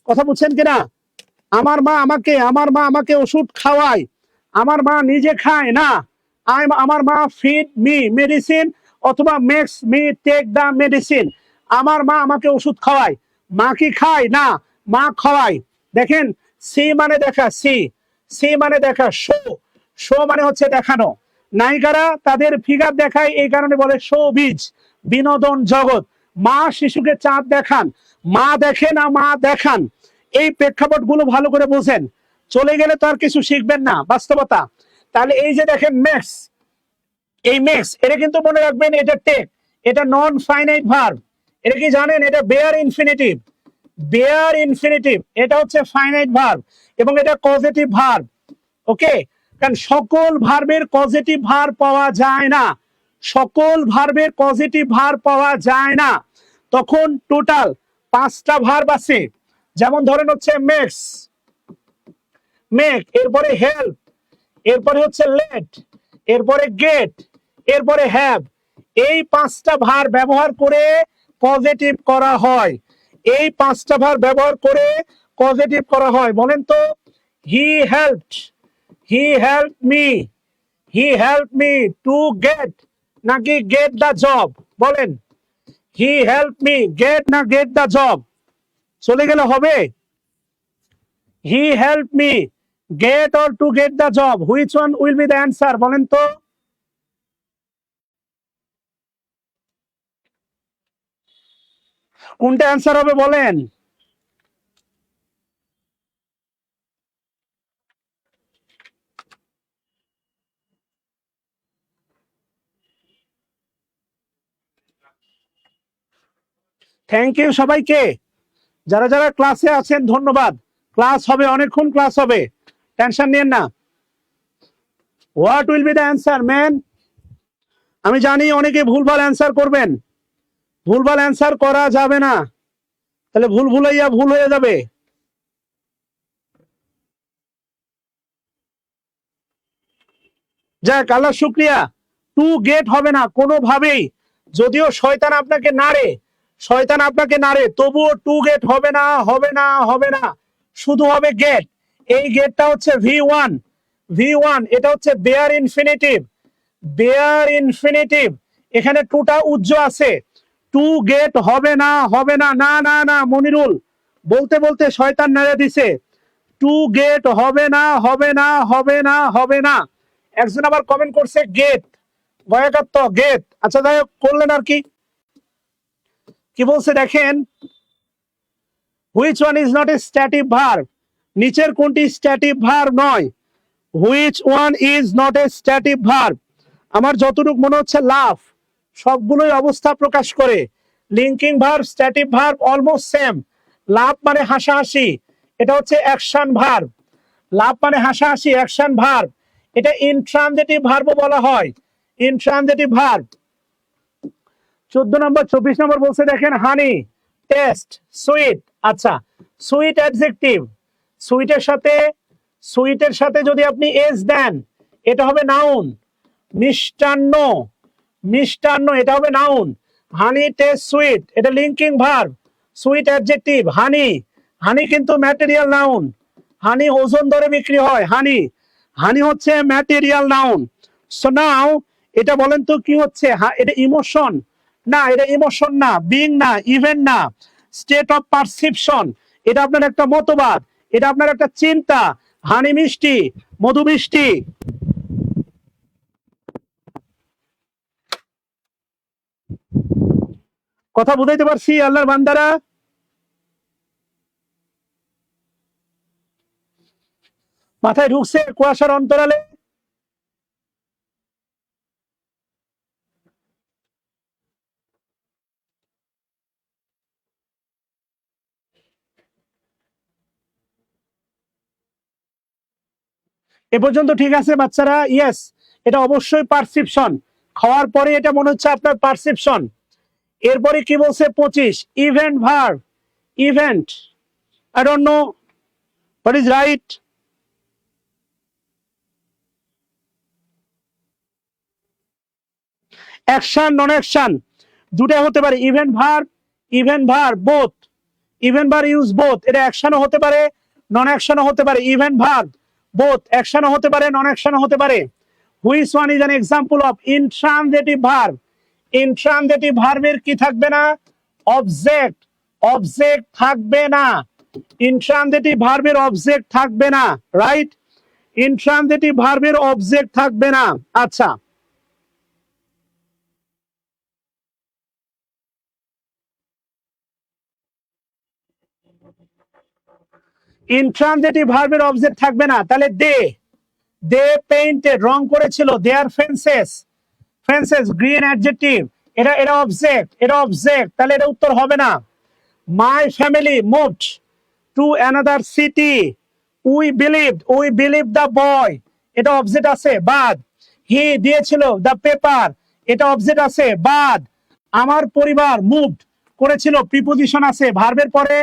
Speaker 1: কথা বুঝছেন কিনা? আমার মা আমাকে ওষুধ খাওয়ায়, আমার মা নিজে খায় না। আমার মা ফিড মি মেডিসিন অথবা makes me take the medicine. আমার মা আমাকে ওষুধ খাওয়ায়, মা কি খায়? না, মা খাওয়ায়। দেখেন, সি মানে দেখা, সি মানে দেখা, শো মানে হচ্ছে দেখানো। নায়িকারা তাদের ফিগার দেখায়, এই কারণে বলে শোবিজ, বিনোদন জগৎ। মা শিশুকে চাঁদ দেখান, মা দেখে না, মা দেখান। এই প্রেক্ষাপট গুলো ভালো করে বোঝেন, চলে গেলে তো আর কিছু শিখবেন না, বাস্তবতা। তাহলে এই যে দেখেন মেক্স, এই মেক্স, এটা কিন্তু মনে রাখবেন, এটা টেক, এটা নন ফাইনাইট ভার্ব। এটা কি জানেন? এটা বেয়ার ইনফিনিটিভ, বেয়ার ইনফিনিটিভ এটা হচ্ছে ফাইনাইট ভার্ব এবং এটা কজেটিভ ভার্ব। ওকে, কারণ সকল ভার্বের পজিটিভ ভার্ব পাওয়া যায় না, সকল ভার্বের পজিটিভ ভার্ব পাওয়া যায় না। তখন টোটাল 5টা ভার্ব আছে, যেমন ধরেন হচ্ছে মেক্স, মেক, এরপরে হেল্প, এরপরে হচ্ছে লেট, এরপরে গেট, এরপরে হ্যাভ। এই 5টা ভার্ব ব্যবহার করে পজিটিভ করা হয়, এই 5টা ভার্ব ব্যবহার করে পজিটিভ করা হয়। বলেন তো, he helped, he help me, he help me to get নাকি গেট দ্য জব? বলেন, হি হেল্প মি গেট না গেট দ্য জব? চলে গেলে হবে he help me get or to get the job? Which one will be the answer? বলেন তো, কোনটা answer হবে বলেন? থ্যাংক ইউ সবাইকে, যারা যারা ক্লাসে আছেন ধন্যবাদ। ক্লাস হবে, অনেকক্ষণ ক্লাস হবে, টেনশন নিয়েন না। What will be the answer man? আমি জানি অনেকে ভুলভাল অ্যান্সার করবেন, ভুলভাল অ্যান্সার করা যাবে না, তাহলে ভুল ভুলাইয়া ভুল হয়ে যাবে। যাক, আল্লাহ শুক্রিয়া। টু গেট হবে না কোনোভাবেই, যদিও শয়তান আপনাকে নাড়ে, শয়তান আপনাকে নাড়ে, তবুও টু গেট হবে না, হবে না, হবে না, শুধু হবে গেট। এই গেটটা হচ্ছে V1, V1 এটা হচ্ছে বেয়ার ইনফিনিটিভ, বেয়ার ইনফিনিটিভ। এখানে টুটা উজ্জ আছে, টু গেট হবে না, হবে না, না না না, মনিরুল বলতে বলতে শয়তান নাড়ে দিছে। টু গেট হবে না, হবে না, হবে না, হবে না। একজন আবার কমেন্ট করছে গেট, গয়াকাত্ত গেট। আচ্ছা যাই হোক, করলেন আর কি, কি বলছে দেখেন, which one is not a static verb? নিচের কোনটি স্ট্যাটিক ভার্ব নয়? Which one is not a static verb? আমার যতটুকু মনে হচ্ছে লাভ, সবগুলোই অবস্থা প্রকাশ করে। Linking verb, static verb almost same. Love মানে হাসাহাসি, এটা হচ্ছে অ্যাকশন ভার্ব। লাভ মানে হাসাহাসি, অ্যাকশন ভার্ব। এটা ইনট্রানজিটিভ ভার্ব বলা হয়, ইনট্রানজিটিভ ভার্ব। 14 নম্বর 24 নম্বর বলছে দেখেন, হানি, টেস্ট, সুইট। আচ্ছা, সুইট অ্যাডজেক্টিভ, সুইটের সাথে, সুইটের সাথে যদি আপনি এস দেন এটা হবে নাউন। মিষ্টান্ন, মিষ্টান্ন এটা হবে নাউন। হানি টেস্ট সুইট এটা লিঙ্কিং ভার্ব, সুইট অ্যাডজেক্টিভ। হানি, হানি কিন্তু ম্যাটেরিয়াল নাউন, হানি ওজন দরে বিক্রি হয়, হানি, হানি হচ্ছে ম্যাটেরিয়াল নাউন। সো নাও এটা বলেন তো কি হচ্ছে? এটা ইমোশন না, এটা ইমোশন না, বিং না, ইভেন্ট না, স্টেট অফ পারসেপশন। এটা আপনার একটা মতবাদ, এটা আপনার একটা চিন্তা। হানি মিষ্টি, মধু মিষ্টি। কথা বুঝাইতে পারছি আল্লাহর বান্দারা? মাথায় ঢুকছে কুয়াশার অন্তরালে? এ পর্যন্ত ঠিক আছে বাচ্চারা? ইয়েস, এটা অবশ্যই পারসেপশন, খাওয়ার পরে এটা মনে হচ্ছে আপনার পারসেপশন। এরপরে কি বলছে 25, event verb, event, I don't know what is right. Action non action দুটো হতে পারে, event verb, event verb both, event verb use both. এটা অ্যাকশনও হতে পারে, নন অ্যাকশনও হতে পারে। ইভেন্ট ভার্ব বোথ, অ্যাকশনও হতে পারে, নন অ্যাকশনও হতে পারে। Which one is an example of intransitive verb? Intransitive ভার্বের কি থাকবে না? অবজেক্ট, অবজেক্ট থাকবে না। ইনট্রানজিটিভ ভার্বের অবজেক্ট থাকবে না, রাইট? ইনট্রানজিটিভ ভার্বের অবজেক্ট থাকবে না। আচ্ছা, ইনট্রানজিটিভ ভার্বের অবজেক্ট থাকবে না, তাহলে দে, দে পেইন্টেড রং করেছিল, দেয়ার ফেন্সেস, ফেন্সেস গ্রিন অ্যাডজেক্টিভ, এটা এটা অবজেক্ট, এটা অবজেক্ট, তাহলে এটা উত্তর হবে না। My family moved to another city, we believe the boy, এটা অবজেক্ট আছে বাদ। হি দিয়েছিল দ্য পেপার, এটা অবজেক্ট আছে বাদ। আমার পরিবার মুভড করেছিল, প্রিপোজিশন আছে, ভার্বের পরে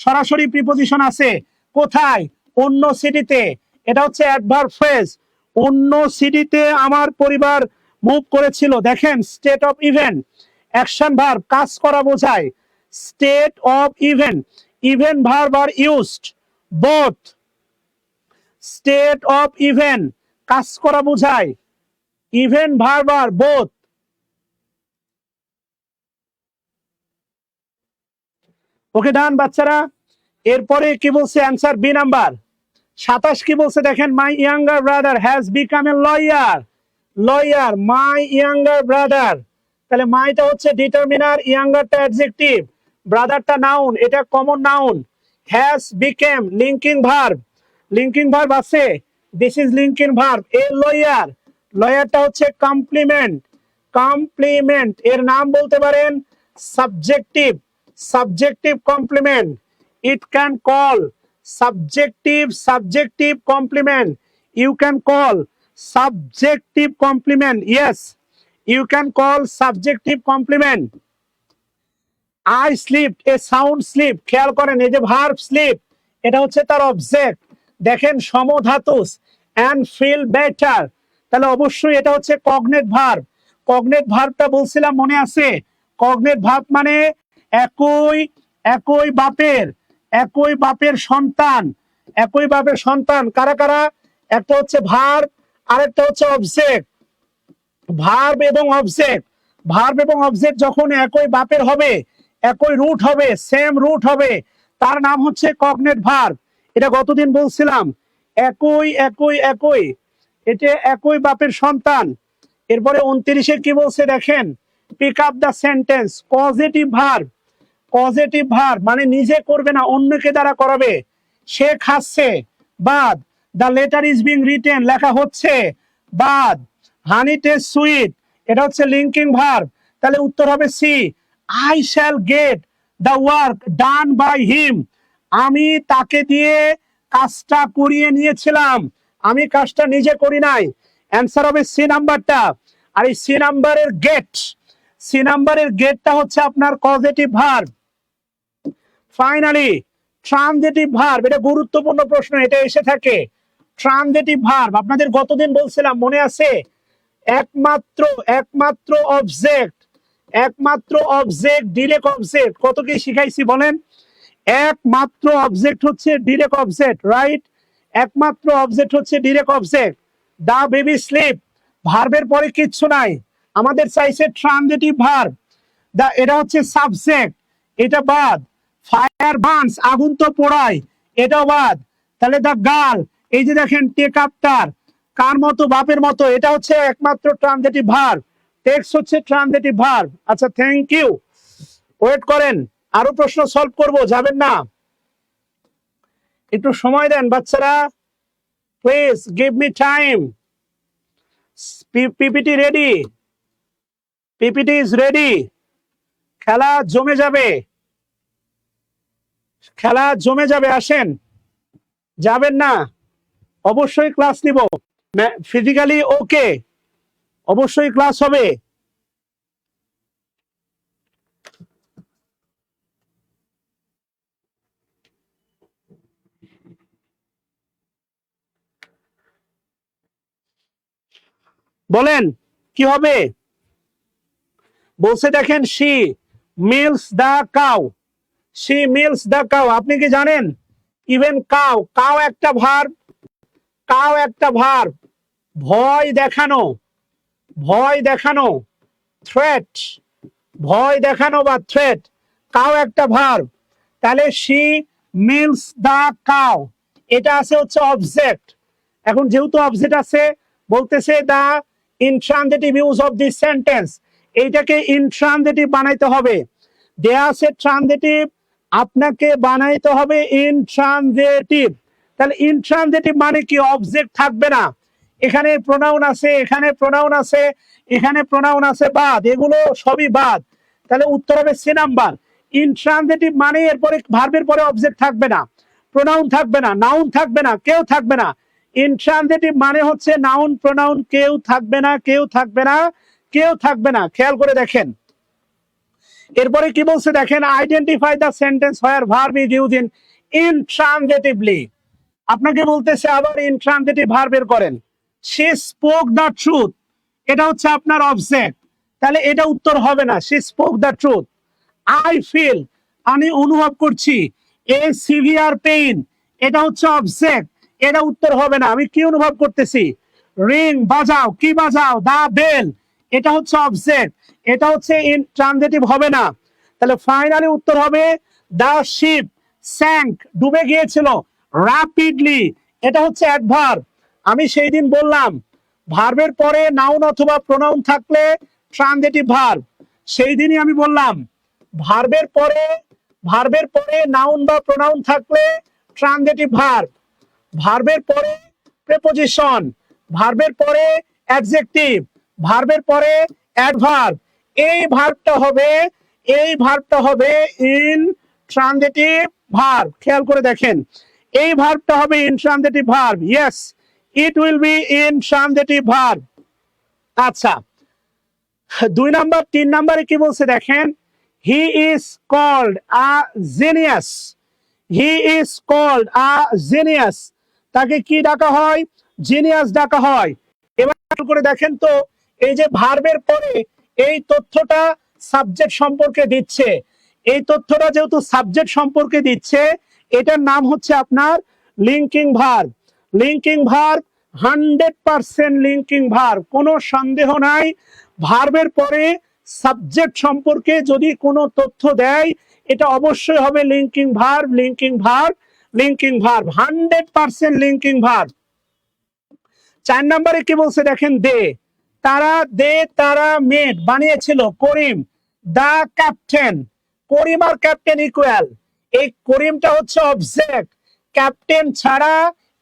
Speaker 1: সরাসরি প্রিপোজিশন আছে কোথায়, অন্য সিটিতে, এটা হচ্ছে অ্যাডভার্ব ফ্রেজ। অন্য সিটিতে আমার পরিবার মুভ করেছিল। দেখেন state of event, action verb, কাজ করা বোঝায়। State of event, event verb are used both. State of event কাজ করা বোঝায়, ইভেন্ট ভার্ব আর বোথ। ওকে ডান বাচ্চারা। এরপরে কি বলছে, অ্যান্সার বি নাম্বার 27 কি বলছে দেখেন, my younger brother has become a lawyer. Lawyer, my younger brother, তাহলে মাইটা হচ্ছে ডিটারমিনার, ইয়াঙ্গারটা অ্যাডজেক্টিভ, ব্রাদারটা নাউন, এটা common noun. Has become linking verb, linking verb আছে, this is linking verb. A lawyer, লয়ারটা হচ্ছে কমপ্লিমেন্ট, কমপ্লিমেন্ট এর নাম বলতে পারেন subjective, subjective complement. It can call subjective complement, you can call subjective complement, yes you can call subjective complement. I slept a sound sleep, খেয়াল করেন এই যে ভার্ব স্লিপ, এটা হচ্ছে তার অবজেক্ট। দেখেন সমধাতুস and feel better, তাহলে অবশ্যই এটা হচ্ছে কগনেট ভার্ব। কগনেট ভার্বটা বলছিলাম মনে আছে, কগনেট ভার্ব মানে একই একই বাপের, একই বাপের সন্তান, একই বাপের সন্তান কারা কারা, একটা হচ্ছে ভার্ব আরেকটা হচ্ছে অবজেক্ট। ভার্ব এবং অবজেক্ট, ভার্ব এবং অবজেক্ট যখন একই বাপের হবে, একই রুট হবে, সেম রুট হবে, তার নাম হচ্ছে কগনেট ভার্ব। এটা গতদিন বলছিলাম, একই একই একই, এটা একই বাপের সন্তান। এরপরে 29-এ কি বলছে দেখেন, pick up the sentence, positive verb, positive verb মানে নিজে করবে না, অন্যকে দ্বারা করাবে। সে খাচ্ছে বাদ, the letter is being written লেখা হচ্ছে বাদ। হানি টেস্ট সুইট, এটা হচ্ছে লিঙ্কিং ভার্ব, তাহলে উত্তর হবে C. I shall get the work done by him, আমি তাকে দিয়ে কাজটা করিয়ে নিয়েছিলাম, আমি কাজটা নিজে করি নাই। অ্যান্সার হবে সি নাম্বারটা। আর এই সি নাম্বারের গেট, সি নাম্বারের গেটটা হচ্ছে আপনার positive verb. Finally transitive verb, এটা গুরুত্বপূর্ণ প্রশ্ন, এটা এসে থাকে। ট্রানজিটিভ ভার্ব আপনাদের গতদিন বলছিলাম মনে আছে, একমাত্র একমাত্র অবজেক্ট, একমাত্র অবজেক্ট ডিরেক্ট অবজেক্ট, কত কি শিখাইছি বলেন, একমাত্র অবজেক্ট হচ্ছে ডিরেক্ট অবজেক্ট, রাইট, একমাত্র অবজেক্ট হচ্ছে direct object. The baby sleep, ভার্বের পরে কিচ্ছু নাই, আমাদের চাইছে ট্রানজিটিভ ভার্ব। দা এটা হচ্ছে সাবজেক্ট, এটা বাদ। ফায়ার বার্নস, আগুন তো পোড়ায়, এটাও বাদ। তাহলে দা গার্ল, এই যে দেখেন টেক আফটার, কার মতো, বাপের মতো, এটা হচ্ছে একমাত্র ট্রানজিটিভ ভার্ব। টেক্স হচ্ছে ট্রানজিটিভ ভার্ব। আচ্ছা থ্যাংক ইউ, ওয়েট করেন, আরো প্রশ্ন সলভ করব, যাবেন না, একটু সময় দেন বাচ্চারা, please give me time. PPT ready, PPT is ready, খেলা জমে যাবে, খেলা জমে যাবে, আসেন, যাবেন না, অবশ্যই ক্লাস নিব, ফিজিক্যালি ওকে, অবশ্যই ক্লাস হবে। বলেন কি হবে, বলছে দেখেন she milks the cow, she milks the cow, আপনি কি জানেন ইভেন কাউ, কাউ একটা ভার্ব, কাউ একটা ভার্ব, ভয় দেখানো, ভয় দেখানো, থ্রেট, ভয় দেখানো বা থ্রেট, কাউ একটা ভার্ব। তাহলে শি মিলস দা কাউ, এটা আছে হচ্ছে অবজেক্ট। এখন যেহেতু অবজেক্ট আছে, বলতেছে the intransitive use of this sentence, এইটাকে ইনট্রানজিটিভ বানাইতে হবে। দেয়া আছে ট্রানজিটিভ, আপনাকে বানাইতে হবে ইনট্রানজিটিভ। তাহলে ইনট্রানজিটিভ মানে কি, অবজেক্ট থাকবে না, এখানে প্রোনাউন আছে, এখানে প্রোনাউন আছে, এখানে প্রোনাউন আছে বাদ, এগুলো সবই বাদ। তাহলে উত্তর হবে সি নাম্বার। ইনট্রানজিটিভ মানে এরপরে ভার্বের পরে অবজেক্ট থাকবে না, প্রোনাউন থাকবে না, নাউন থাকবে না, কেউ থাকবে না। ইনট্রানজিটিভ মানে হচ্ছে নাউন প্রোনাউন কেউ থাকবে না, কেউ থাকবে না, কেউ থাকবে না। খেয়াল করে দেখেন এরপরে কি বলছে দেখেন, identify the sentence where verb is used in intransitively. আপনাকে বলতেছে আবার ইনট্রানজিটিভ ভার্ব বের করেন। শি স্পোক দ্য ট্রুথ, এটা হচ্ছে আপনার অবজেক্ট, তাহলে এটা উত্তর হবে না। She spoke the truth. I feel, আমি অনুভব করছি। এ সিভিয়ার পেইন, এটা হচ্ছে অবজেক্ট, এটা উত্তর হবে না। আমি কি অনুভব করতেছি? রিং, বাজাও, কি বাজাও? দা বেল, এটা হচ্ছে অবজেক্ট, এটা হচ্ছে ইনট্রানজিটিভ হবে না। তাহলে ফাইনালি উত্তর হবে দা শিপ স্যাঙ্ক, ডুবে গিয়েছিল। র্যাপিডলি, এটা হচ্ছে অ্যাডভার্ব। আমি সেই দিন বললাম ভার্বের পরে নাউন অথবা প্রোনাউন থাকলে ট্রানজিটিভ ভার্ব। সেই দিনই আমি বললাম ভার্বের পরে নাউন বা প্রোনাউন থাকলে ট্রানজিটিভ ভার্ব, ভার্বের পরে প্রিপোজিশন, ভার্বের পরে অ্যাডজেক্টিভ, ভার্বের পরে অ্যাডভার্ব। এই ভার্বটা হবে ইন ট্রানজিটিভ ভার্ব। খেয়াল করে দেখেন এই ভার্বটা হবে intransitive verb. Yes, it will be intransitive verb. আচ্ছা, 2 নাম্বার 3 নাম্বারে কি বলছে দেখেন, he is called a genius. He is called a genius, তাকে কি ডাকা হয়? জিনিয়াস ডাকা হয়। এবার করে দেখেন তো এই যে ভার্বের পরে এই তথ্যটা সাবজেক্ট সম্পর্কে দিচ্ছে, এই তথ্যটা যেহেতু সাবজেক্ট সম্পর্কে দিচ্ছে, এটার নাম হচ্ছে আপনার linking verb. Linking verb 100% linking verb, কোনো সন্দেহ নাই। ভার্বের পরে সাবজেক্ট সম্পর্কে যদি কোনো তথ্য দেয় এটা অবশ্যই হবে linking verb, linking verb, linking verb, 100% linking verb. 4 নম্বরে কি বলছে দেখেন, তারা মেড বানিয়েছিল করিম দা ক্যাপ্টেন। করিম আর ক্যাপ্টেন ইকুয়াল, এই করিমটা হচ্ছে অবজেক্ট, ক্যাপ্টেন ছাড়া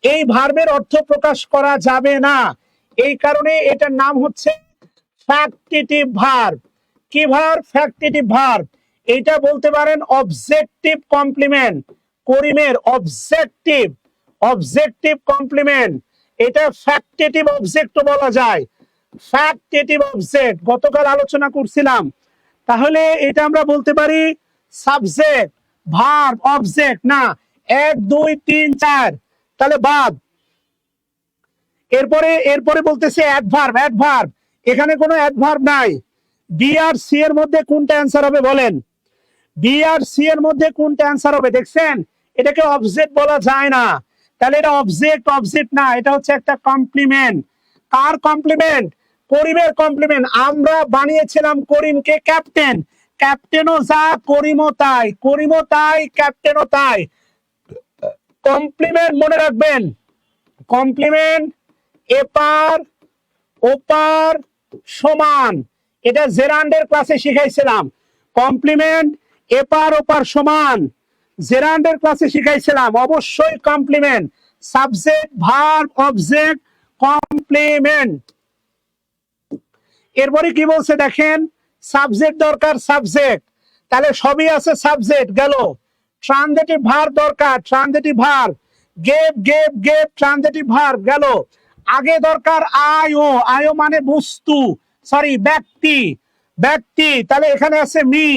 Speaker 1: এই ভার্বের অর্থ প্রকাশ করা যাবে না। এই কারণে এটার নাম হচ্ছে ফ্যাক্টিটিভ ভার্ব। কি ভার্ব? Factitive verb. এটা বলতে পারেন অবজেক্টিভ কমপ্লিমেন্ট, করিমের অবজেক্টিভ কমপ্লিমেন্ট, এটা ফ্যাক্টিটিভ অবজেক্ট বলা যায়। ফ্যাক্টিটিভ অবজেক্ট গতকাল আলোচনা করছিলাম। তাহলে এটা আমরা বলতে পারি সাবজেক্ট, ভার্ব, অবজেক্ট না। 1 2 3 4, তাহলে বাদ। এরপরে বলতেছে অ্যাডভার্ব। এখানে কোনো অ্যাডভার্ব নাই। বি আর সি এর মধ্যে কোনটা অ্যান্সার হবে বলেন? বি আর সি এর মধ্যে কোনটা অ্যান্সার হবে? দেখছেন এটাকে অবজেক্ট বলা যায় না, তাহলে এটা অবজেক্ট না, এটা হচ্ছে একটা কমপ্লিমেন্ট। কার কমপ্লিমেন্ট? করিমের কমপ্লিমেন্ট। আমরা বানিয়েছিলাম করিমকে ক্যাপ্টেন, ক্যাপ্টেনও যা করিমও তাই, ক্যাপ্টেনও তাই। কমপ্লিমেন্ট মনে রাখবেন, কমপ্লিমেন্ট এপার ওপার সমান, এটা জেরান্ডের ক্লাসে শিখাইছিলাম। কমপ্লিমেন্ট এপার ওপার সমান, জেরান্ডের ক্লাসে শিখাইছিলাম। অবশ্যই complement, subject, verb, object, complement. এরপরে কি বলছে দেখেন, সাবজেক্ট দরকার, সাবজেক্ট, তাহলে সবই আছে, সাবজেক্ট গেল। ট্রানজিটিভ ভার্ব দরকার, transitive verb, gave transitive verb গেল। আগে দরকার আয়ো মানে বস্তু, সরি ব্যক্তি, তাহলে এখানে আছে মি,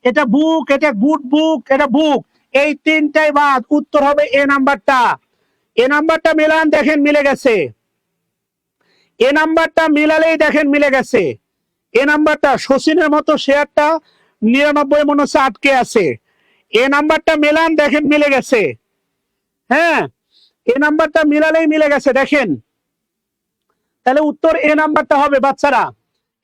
Speaker 1: এটা বুক, এটা গুড বুক, এটা বুক, এই তিনটাই বাদ। উত্তর হবে এ নাম্বারটা মিলান, দেখেন মিলে গেছে। এ নাম্বারটা মিলালেই দেখেন মিলে গেছে। এ নাম্বারটা শচীনের মতো শেয়ারটা 99 মনে হচ্ছে আটকে আছে। এ নাম্বারটা মিলান, দেখেন মিলে গেছে। হ্যাঁ, এ নাম্বারটা মিলালেই মিলে গেছে দেখেন। তাহলে উত্তর এ নাম্বারটা হবে বাচ্চারা।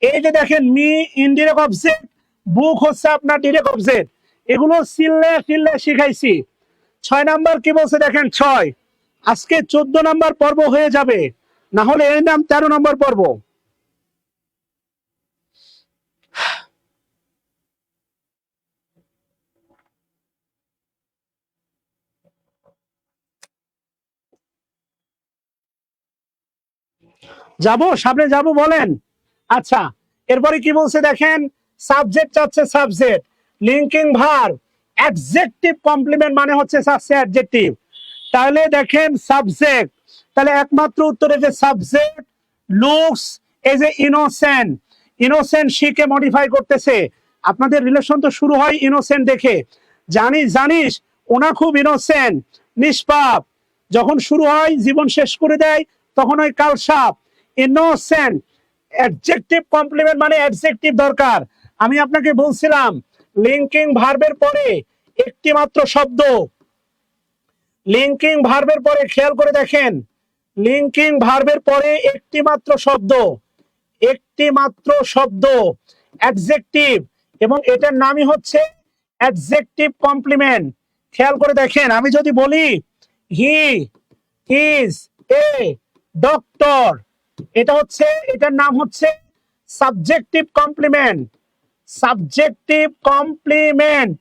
Speaker 1: এই যে দেখেন মি ইনডিরেক্ট অবজেক্ট, বুক হচ্ছে আপনার ডিরেক্ট অবজেক্ট, এগুলো সিললে শিখাইছি। 6 নাম্বার কি বলছে দেখেন, 6। আজকে 14 নাম্বার পর্ব হয়ে যাবে, না হলে এই নাম 13 নম্বর পর্ব। সামনে যাব বলেন। আচ্ছা, এরপরে কি বলছে দেখেন, সাবজেক্ট চাচ্ছে, subject linking verb adjective complement মানে হচ্ছে অ্যাডজেক্টিভ। তাহলে দেখেন সাবজেক্ট, তাহলে একমাত্র উত্তরে যে subject looks as a innocent, innocent শিকে মডিফাই করতেছে। আপনাদের রিলেশন তো শুরু হয় ইনোসেন্ট দেখে, জানিস ওনা খুব ইনোসেন্ট, নিষ্পাপ। যখন শুরু হয় জীবন শেষ করে দেয় তখন ওই কালসাপ। ইনোসেন্ট অ্যাডজেক্টিভ কমপ্লিমেন্ট মানে অ্যাডজেক্টিভ দরকার। আমি আপনাকে বলছিলাম লিঙ্কিং ভার্বের পরে একটি মাত্র শব্দ, লিঙ্কিং ভার্বের পরে খেয়াল করে দেখেন, লিঙ্কিং ভার্বের পরে একটি মাত্র শব্দ, একটি মাত্র শব্দ অ্যাডজেক্টিভ, এবং এটার নামই হচ্ছে অ্যাডজেক্টিভ কমপ্লিমেন্ট। খেয়াল করে দেখেন, আমি যদি বলি হি ইজ এ ডক্টর, এটা হচ্ছে, এটার নাম হচ্ছে সাবজেক্টিভ কমপ্লিমেন্ট। সাবজেক্টিভ কমপ্লিমেন্ট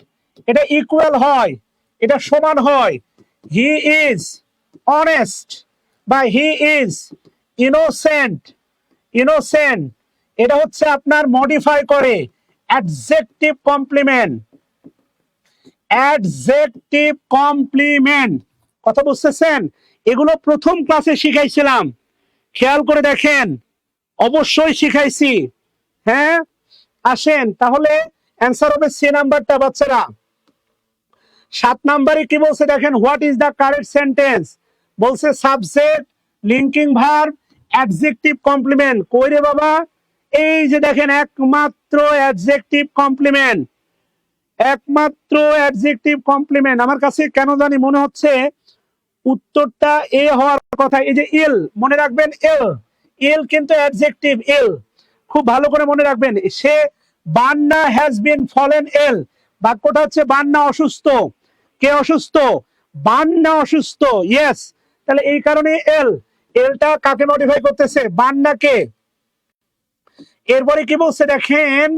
Speaker 1: এটা ইকুয়াল হয়, এটা সমান হয়। হি ইজ অনেস্ট বা হি ইজ ইনোসেন্ট, ইনোসেন্ট এটা হচ্ছে আপনার মডিফাই করে অ্যাডজেক্টিভ কমপ্লিমেন্ট, অ্যাডজেক্টিভ কমপ্লিমেন্ট। কথা বুঝতেছেন? এগুলো প্রথম ক্লাসে শিখাইছিলাম, খেয়াল করে দেখেন, অবশ্যই শিখাইছি। হ্যাঁ, আসেন তাহলে অ্যান্সার হবে সি নাম্বারটা বাচ্চারা। 7 নম্বরে কি বলছে দেখেন, what is the correct sentence? বলছে subject linking verb adjective complement. কই রে বাবা? এই যে দেখেন, একমাত্র অ্যাডজেক্টিভ কমপ্লিমেন্ট, একমাত্র অ্যাডজেক্টিভ কমপ্লিমেন্ট। আমার কাছে কেন জানি মনে হচ্ছে উত্তরটা এ হওয়ার কথা। এই যে ইল, মনে রাখবেন এল, ইল কিন্তু অ্যাডজেক্টিভ ইল, খুব ভালো করে মনে রাখবেন। সে বান্না হ্যাজ বিন ফলেন এল, বাক্যটা হচ্ছে বান্না অসুস্থ। কে অসুস্থ? বান্না অসুস্থ। ইয়েস, তাহলে এই কারণে এল, এলটা কাকে মডিফাই করতেছে? বান্নাকে। এরপরে কি বলছে দেখেন,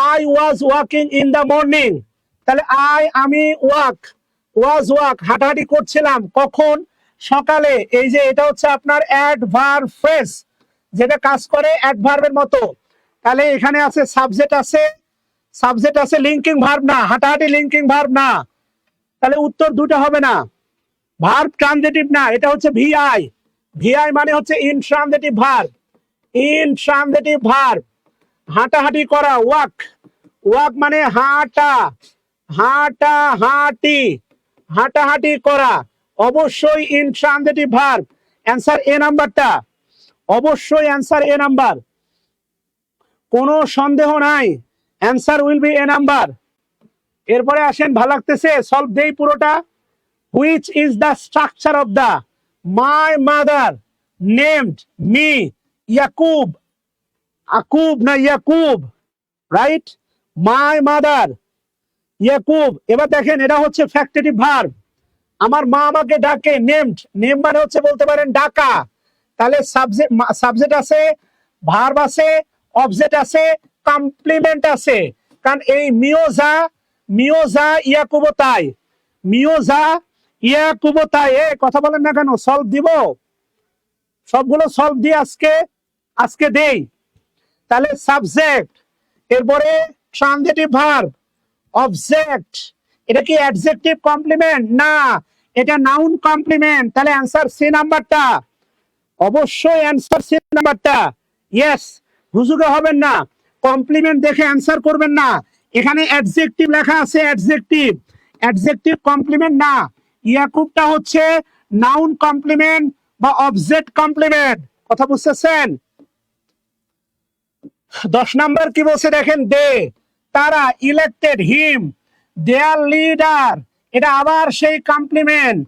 Speaker 1: I was walking in the morning, তাহলে আমি ওয়াক, ওয়াজ ওয়াক হাঁটাহাঁটি করছিলাম, কখন? সকালে। এই যে এটা হচ্ছে আপনার অ্যাডভার্ব ফ্রেজ, যেটা কাজ করে অ্যাডভার্বের মতো। তাহলে এখানে আছে সাবজেক্ট, আছে সাবজেক্ট, আছে লিঙ্কিং ভার্ব না, হাঁটাহাঁটি লিঙ্কিং ভার্ব না। তাহলে উত্তর দুটো হবে না, ভার্ব ট্রানজিটিভ না, এটা হচ্ছে ভিআই। ভিআই মানে হচ্ছে ইনট্রানজিটিভ ভার্ব, ইনট্রানজিটিভ ভার্ব। হাঁটাহাঁটি করা, ওয়াক, ওয়াক মানে হাঁটা, হাঁটা হাঁটি, হাঁটাহাঁটি করা, অবশ্যই ইনট্রানজিটিভ ভার্ব। অ্যান্সার এ নাম্বারটা, অবশ্যই অ্যান্সার এ নাম্বার, কোনো সন্দেহ নাই, answer will be A number. এরপরে আসেন, ভালো লাগতেছে, সলভ দেই পুরোটা। Which is the structure of the my mother named me Yakub, Akub না Yakub, right? My mother Yakub. এবার দেখেন, এটা হচ্ছে ফ্যাক্টরিটিভ ভার্ব। আমার মা আমাকে ডাকে, নেমড, নেম মানে হচ্ছে বলতে পারেন ডাকা। তাহলে সাবজেক্ট, সাবজেক্ট আছে, ভার্ব আছে, অবজেক্ট আছে, কমপ্লিমেন্ট আছে। কারণ এই মিওজা, মিওজা ইয়াকুবতাই, মিওজা ইয়াকুবতাই। এ কথা বলেন না কেন? সলভ দিব, সবগুলো সলভ দিয়ে আজকে দেই। তাহলে সাবজেক্ট, এরপরে ট্রানজিটিভ ভার্ব, অবজেক্ট, এটা কি অ্যাডজেক্টিভ কমপ্লিমেন্ট? না, এটা নাউন কমপ্লিমেন্ট। তাহলে অ্যান্সার সি নাম্বারটা, অবশ্যই অ্যান্সার সি নাম্বারটা। ইয়েস, হুজুগে হবেন না, কমপ্লিমেন্ট দেখে অ্যান্সার করবেন না। এখানে অ্যাডজেক্টিভ লেখা আছে, অ্যাডজেক্টিভ, অ্যাডজেক্টিভ কমপ্লিমেন্ট না। ইয়াকুবটা হচ্ছে নাউন কমপ্লিমেন্ট বা অবজেক্ট কমপ্লিমেন্ট। কথা বুঝতেছেন? 10 নাম্বার কি বলছে দেখেন, দে, তারা, ইলেক্টেড হিম দেয়ার লিডার, এটা আবার সেই কমপ্লিমেন্ট,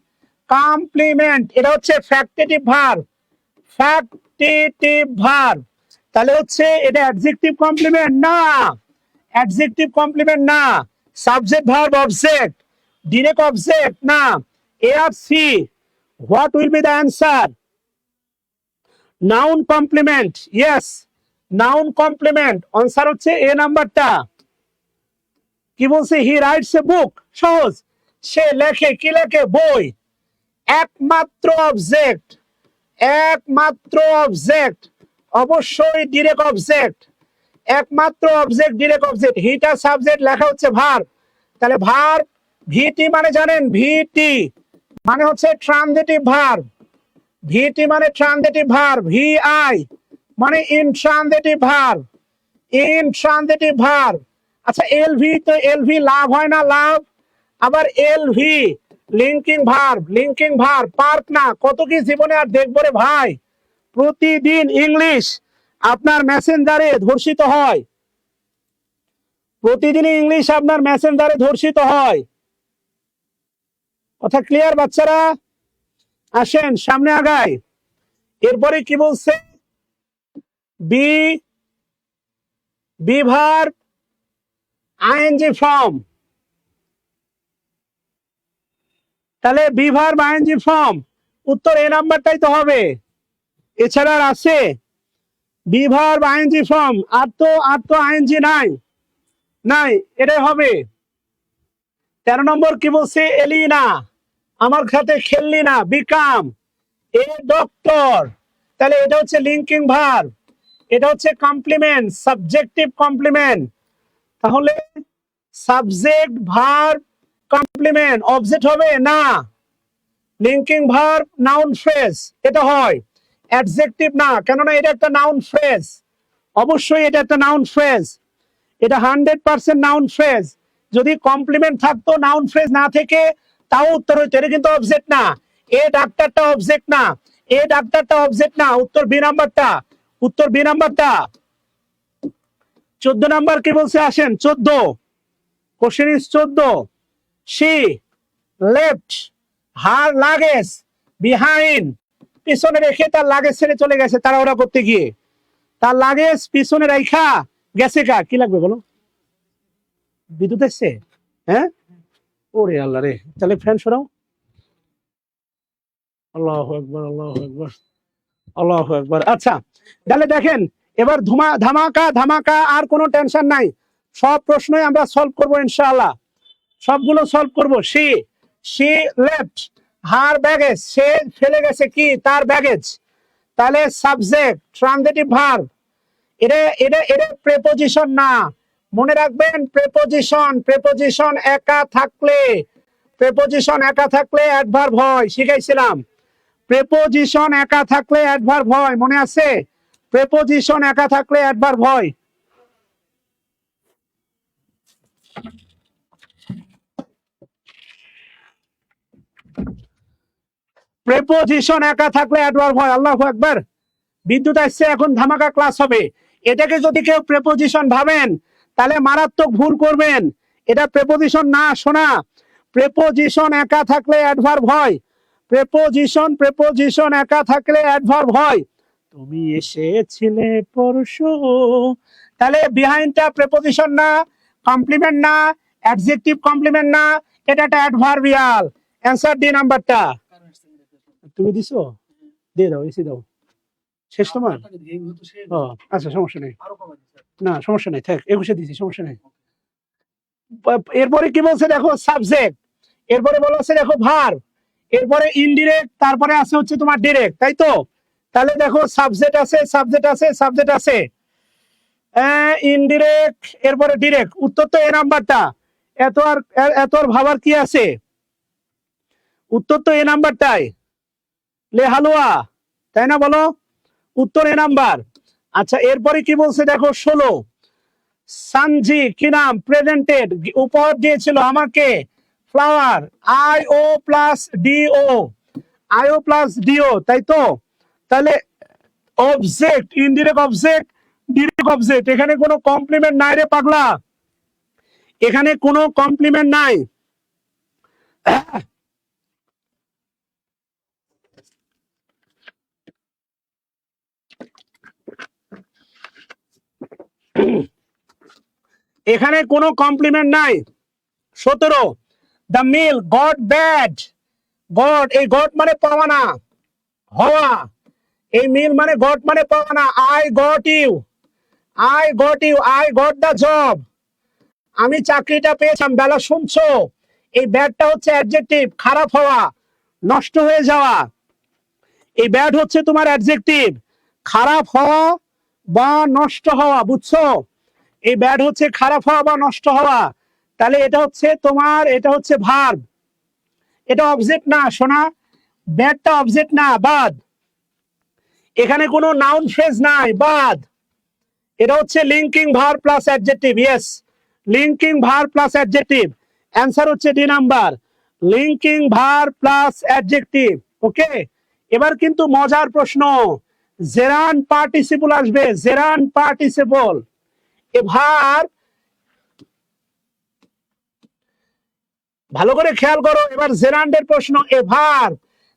Speaker 1: কমপ্লিমেন্ট, এটা হচ্ছে ফ্যাক্টিটিভ ভার্ব, ফ্যাক্টিটিভ ভার্ব। তাহলে হচ্ছে এটা অ্যাডজেক্টিভ কমপ্লিমেন্ট না, অ্যাডজেক্টিভ কমপ্লিমেন্ট না। Subject verb object, direct object না। এ আর C, what will be the answer? Noun complement. Yes, noun complement. Answer হচ্ছে এ নাম্বারটা। কি বলছে? হি রাইটস এ বুক, সহজ, সে লেখে, কি লেখে? বই। একমাত্র অবজেক্ট, একমাত্র অবজেক্ট, অবশ্যই ডিরেক্ট অবজেক্ট, একমাত্র অবজেক্ট ডিরেক্ট অবজেক্ট, হিটা সাবজেক্ট লেখা হচ্ছে ভার্ব। তাহলে ভার্ব ভিটি মানে জানেন, ভিটি মানে হচ্ছে ট্রানজিটিভ ভার্ব, ভিটি মানে ট্রানজিটিভ ভার্ব, ভিআই মানে ইনট্রানজিটিভ ভার্ব, ইনট্রানজিটিভ ভার্ব। আচ্ছা এলভি, তো এলভি লাভ হয় না, লাভ। আবার LV linking verb, linking verb, park না, কত কি জীবনে আর দেখবো রে ভাই। প্রতিদিন ইংলিশ আপনার মেসেঞ্জারে ধর্ষিত হয়, প্রতিদিন ইংলিশ আপনার মেসেঞ্জারে ধর্ষিত হয়। কথা ক্লিয়ার বাচ্চারা? আসেন সামনে আগাই। এরপরে কি বলছে, বি ভার্ব আইএনজি ফর্ম। তাহলে বি ভার্ব আইএনজি ফর্ম, উত্তর এ নাম্বারটাই তো হবে, এছাড়া আর আছে? বি ভার্ব আইএনজি ফর্ম, আর তো আইএনজি নাই, নাই, এটাই হবে। 13 নম্বর কি বলছে, এলিনা আমার সাথে খেললি না, বিকাম এ ডক্টর। তাহলে এটা হচ্ছে লিঙ্কিং ভার্ব, এটা হচ্ছে কমপ্লিমেন্ট, সাবজেক্টিভ কমপ্লিমেন্ট। তাহলে সাবজেক্ট ভার্ব কমপ্লিমেন্ট, অবজেক্ট হবে না। লিঙ্কিং ভার্ব নাউন ফ্রেজ, এটা হয় অ্যাডজেক্টিভ না, কেননা এটা একটা নাউন ফ্রেজ, অবশ্যই এটা একটা নাউন ফ্রেজ, এটা 100% নাউন ফ্রেজ। যদি কমপ্লিমেন্ট থাকতো, নাউন ফ্রেজ না থেকে তাও উত্তর হইতো। এটা কিন্তু অবজেক্ট না, এ ডাক্তারটা অবজেক্ট না, এ ডাক্তারটা অবজেক্ট না, উত্তর বি নাম্বারটা, উত্তর বি নাম্বারটা। 14 নাম্বার কি বলছে, আসেন 14, question is 14। She left her luggage behind, পিছনে রেখে তার লাগেজ ছেড়ে চলে গেছে তাড়াহুড়া করতে গিয়ে, তার লাগেজ পিছনে রাইখা গেছে। কা কি লাগবে বলো? বিদ্যুৎ এসছে? হ্যাঁ, ওরে আল্লাহ রে, তাহলে ফ্যান সরাও। আল্লাহু আকবার, আল্লাহু আকবার, আল্লাহু আকবার। আচ্ছা তাহলে দেখেন, এবার ধামাকা ধামাকা, আর কোনো টেনশন নাই, সব প্রশ্নই আমরা সলভ করবো ইনশাআল্লাহ, সবগুলো সলভ করবো। শি লেফট হার ব্যাগেজ, সে ফেলে গেছে কি, তার ব্যাগেজ। তাহলে সাবজেক্ট ট্রানজিটিভ ভার্ব, এটা এটা এটা প্রেপোজিশন না, মনে রাখবেন প্রেপোজিশন, প্রেপোজিশন একা থাকলে, প্রেপোজিশন একা থাকলে অ্যাডভার্ব হয়, শিখাইছিলাম। প্রেপোজিশন একা থাকলে অ্যাডভার্ব হয়, মনে আছে? প্রেপোজিশন একা থাকলে অ্যাডভার্ব হয়। প্রেপোজিশন একা থাকলে অ্যাডভার্ব হয়। আল্লাহু আকবার, বিদ্যুৎ আসছে, এখন ধামাকা ক্লাস হবে। এটাকে যদি কেউ প্রেপোজিশন ভাবেন তাহলে মারাত্মক ভুল করবেন, এটা প্রেপোজিশন না শোনা। প্রেপোজিশন একা থাকলে অ্যাডভার্ব হয়, প্রেপোজিশন প্রেপোজিশন একা থাকলে অ্যাডভার্ব হয়। তুমি এসেছিলে পরশু, তাহলে বিহাইন্ডটা প্রেপোজিশন না, কমপ্লিমেন্ট না, অ্যাডজেক্টিভ কমপ্লিমেন্ট না, এটা একটা অ্যাডভার্বিয়াল। অ্যানসার ডি নাম্বারটা। তুমি দিছো, দিয়ে দাও, এসে দাও, শেষ তোমার? ও আচ্ছা, সমস্যা নেই, না সমস্যা নেই, থাক 21-এ দিছি, সমস্যা নেই। এরপরে কি বলছে দেখো, সাবজেক্ট, এরপরে বলছে দেখো ভার্ব, এরপরে ইনডিরেক্ট, তারপরে আছে হচ্ছে তোমার ডিরেক্ট, তাই তো? তাহলে দেখো সাবজেক্ট আছে, সাবজেক্ট আছে, সাবজেক্ট আছে, ইনডিরেক্ট, এরপরে ডিরেক্ট, উত্তর তো এ নাম্বারটা। এত আর ভাবার কি আছে, উত্তর তো এ নাম্বারটাই, লে হালুয়া, তাই না বলো? উত্তর এ নাম্বার। আচ্ছা এরপরে কি বলছে দেখো 16, সানজি কি নাম, প্রেজেন্টেড উপহার দিয়েছিল আমাকে, flower, I O plus DO, IO plus DO, তাই তো? তাহলে object, indirect object, direct object, এখানে কোনো কমপ্লিমেন্ট নাই রে পাগলা, এখানে কোনো কমপ্লিমেন্ট নাই। এখানে কোনো কমপ্লিমেন্ট নাই। 17, the meal got bad, god, এই গট মানে পাওয়া না, হওয়া, এই মিল মানে গট মানে পাওয়া না, I got you, I got you, I got the job, আমি চাকরিটা পেয়েছিলাম। বেলা শুনছো, এই ব্যাডটা হচ্ছে অ্যাডজেক্টিভ, খারাপ হওয়া, নষ্ট হয়ে যাওয়া, এই ব্যাড হচ্ছে তোমার অ্যাডজেক্টিভ, খারাপ হওয়া বা নষ্ট হওয়া, বুঝছো? এই ব্যাড হচ্ছে খারাপ হওয়া বা নষ্ট হওয়া, তাহলে এটা হচ্ছে তোমার, এটা হচ্ছে ভার্ব, এটা অবজেক্ট না শোনা, ব্যাডটা অবজেক্ট না, বাদ। এখানে কোনো নাউন ফ্রেজ নাই, বাদ। এটা হচ্ছে linking verb plus adjective, yes, linking verb plus adjective. Answer হচ্ছে D number, linking verb plus adjective. Okay, এবার কিন্তু মজার প্রশ্ন, জেরান পার্টিসিপল আসবে, জেরান পার্টিসিপল। এবার ভালো করে খেয়াল করো, এবার জেরান্ডের প্রশ্ন। A verb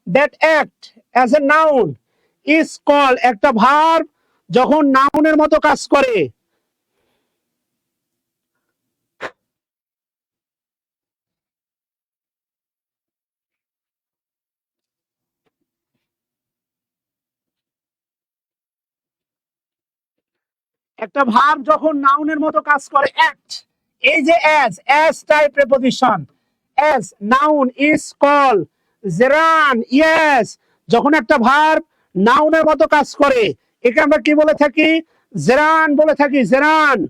Speaker 1: that act as a noun is call, একটা ভার্ব যখন নাউনের মতো কাজ করে, একটা ভার্ব যখন নাউনের মতো কাজ করে, অ্যাক্ট, এই যে as type preposition, as noun is call gerund, yes. যখন একটা ভার্ব নাউনের মতো কাজ করে, একে আমরা কি বলে থাকি? জেরান বলে থাকি, জেরান।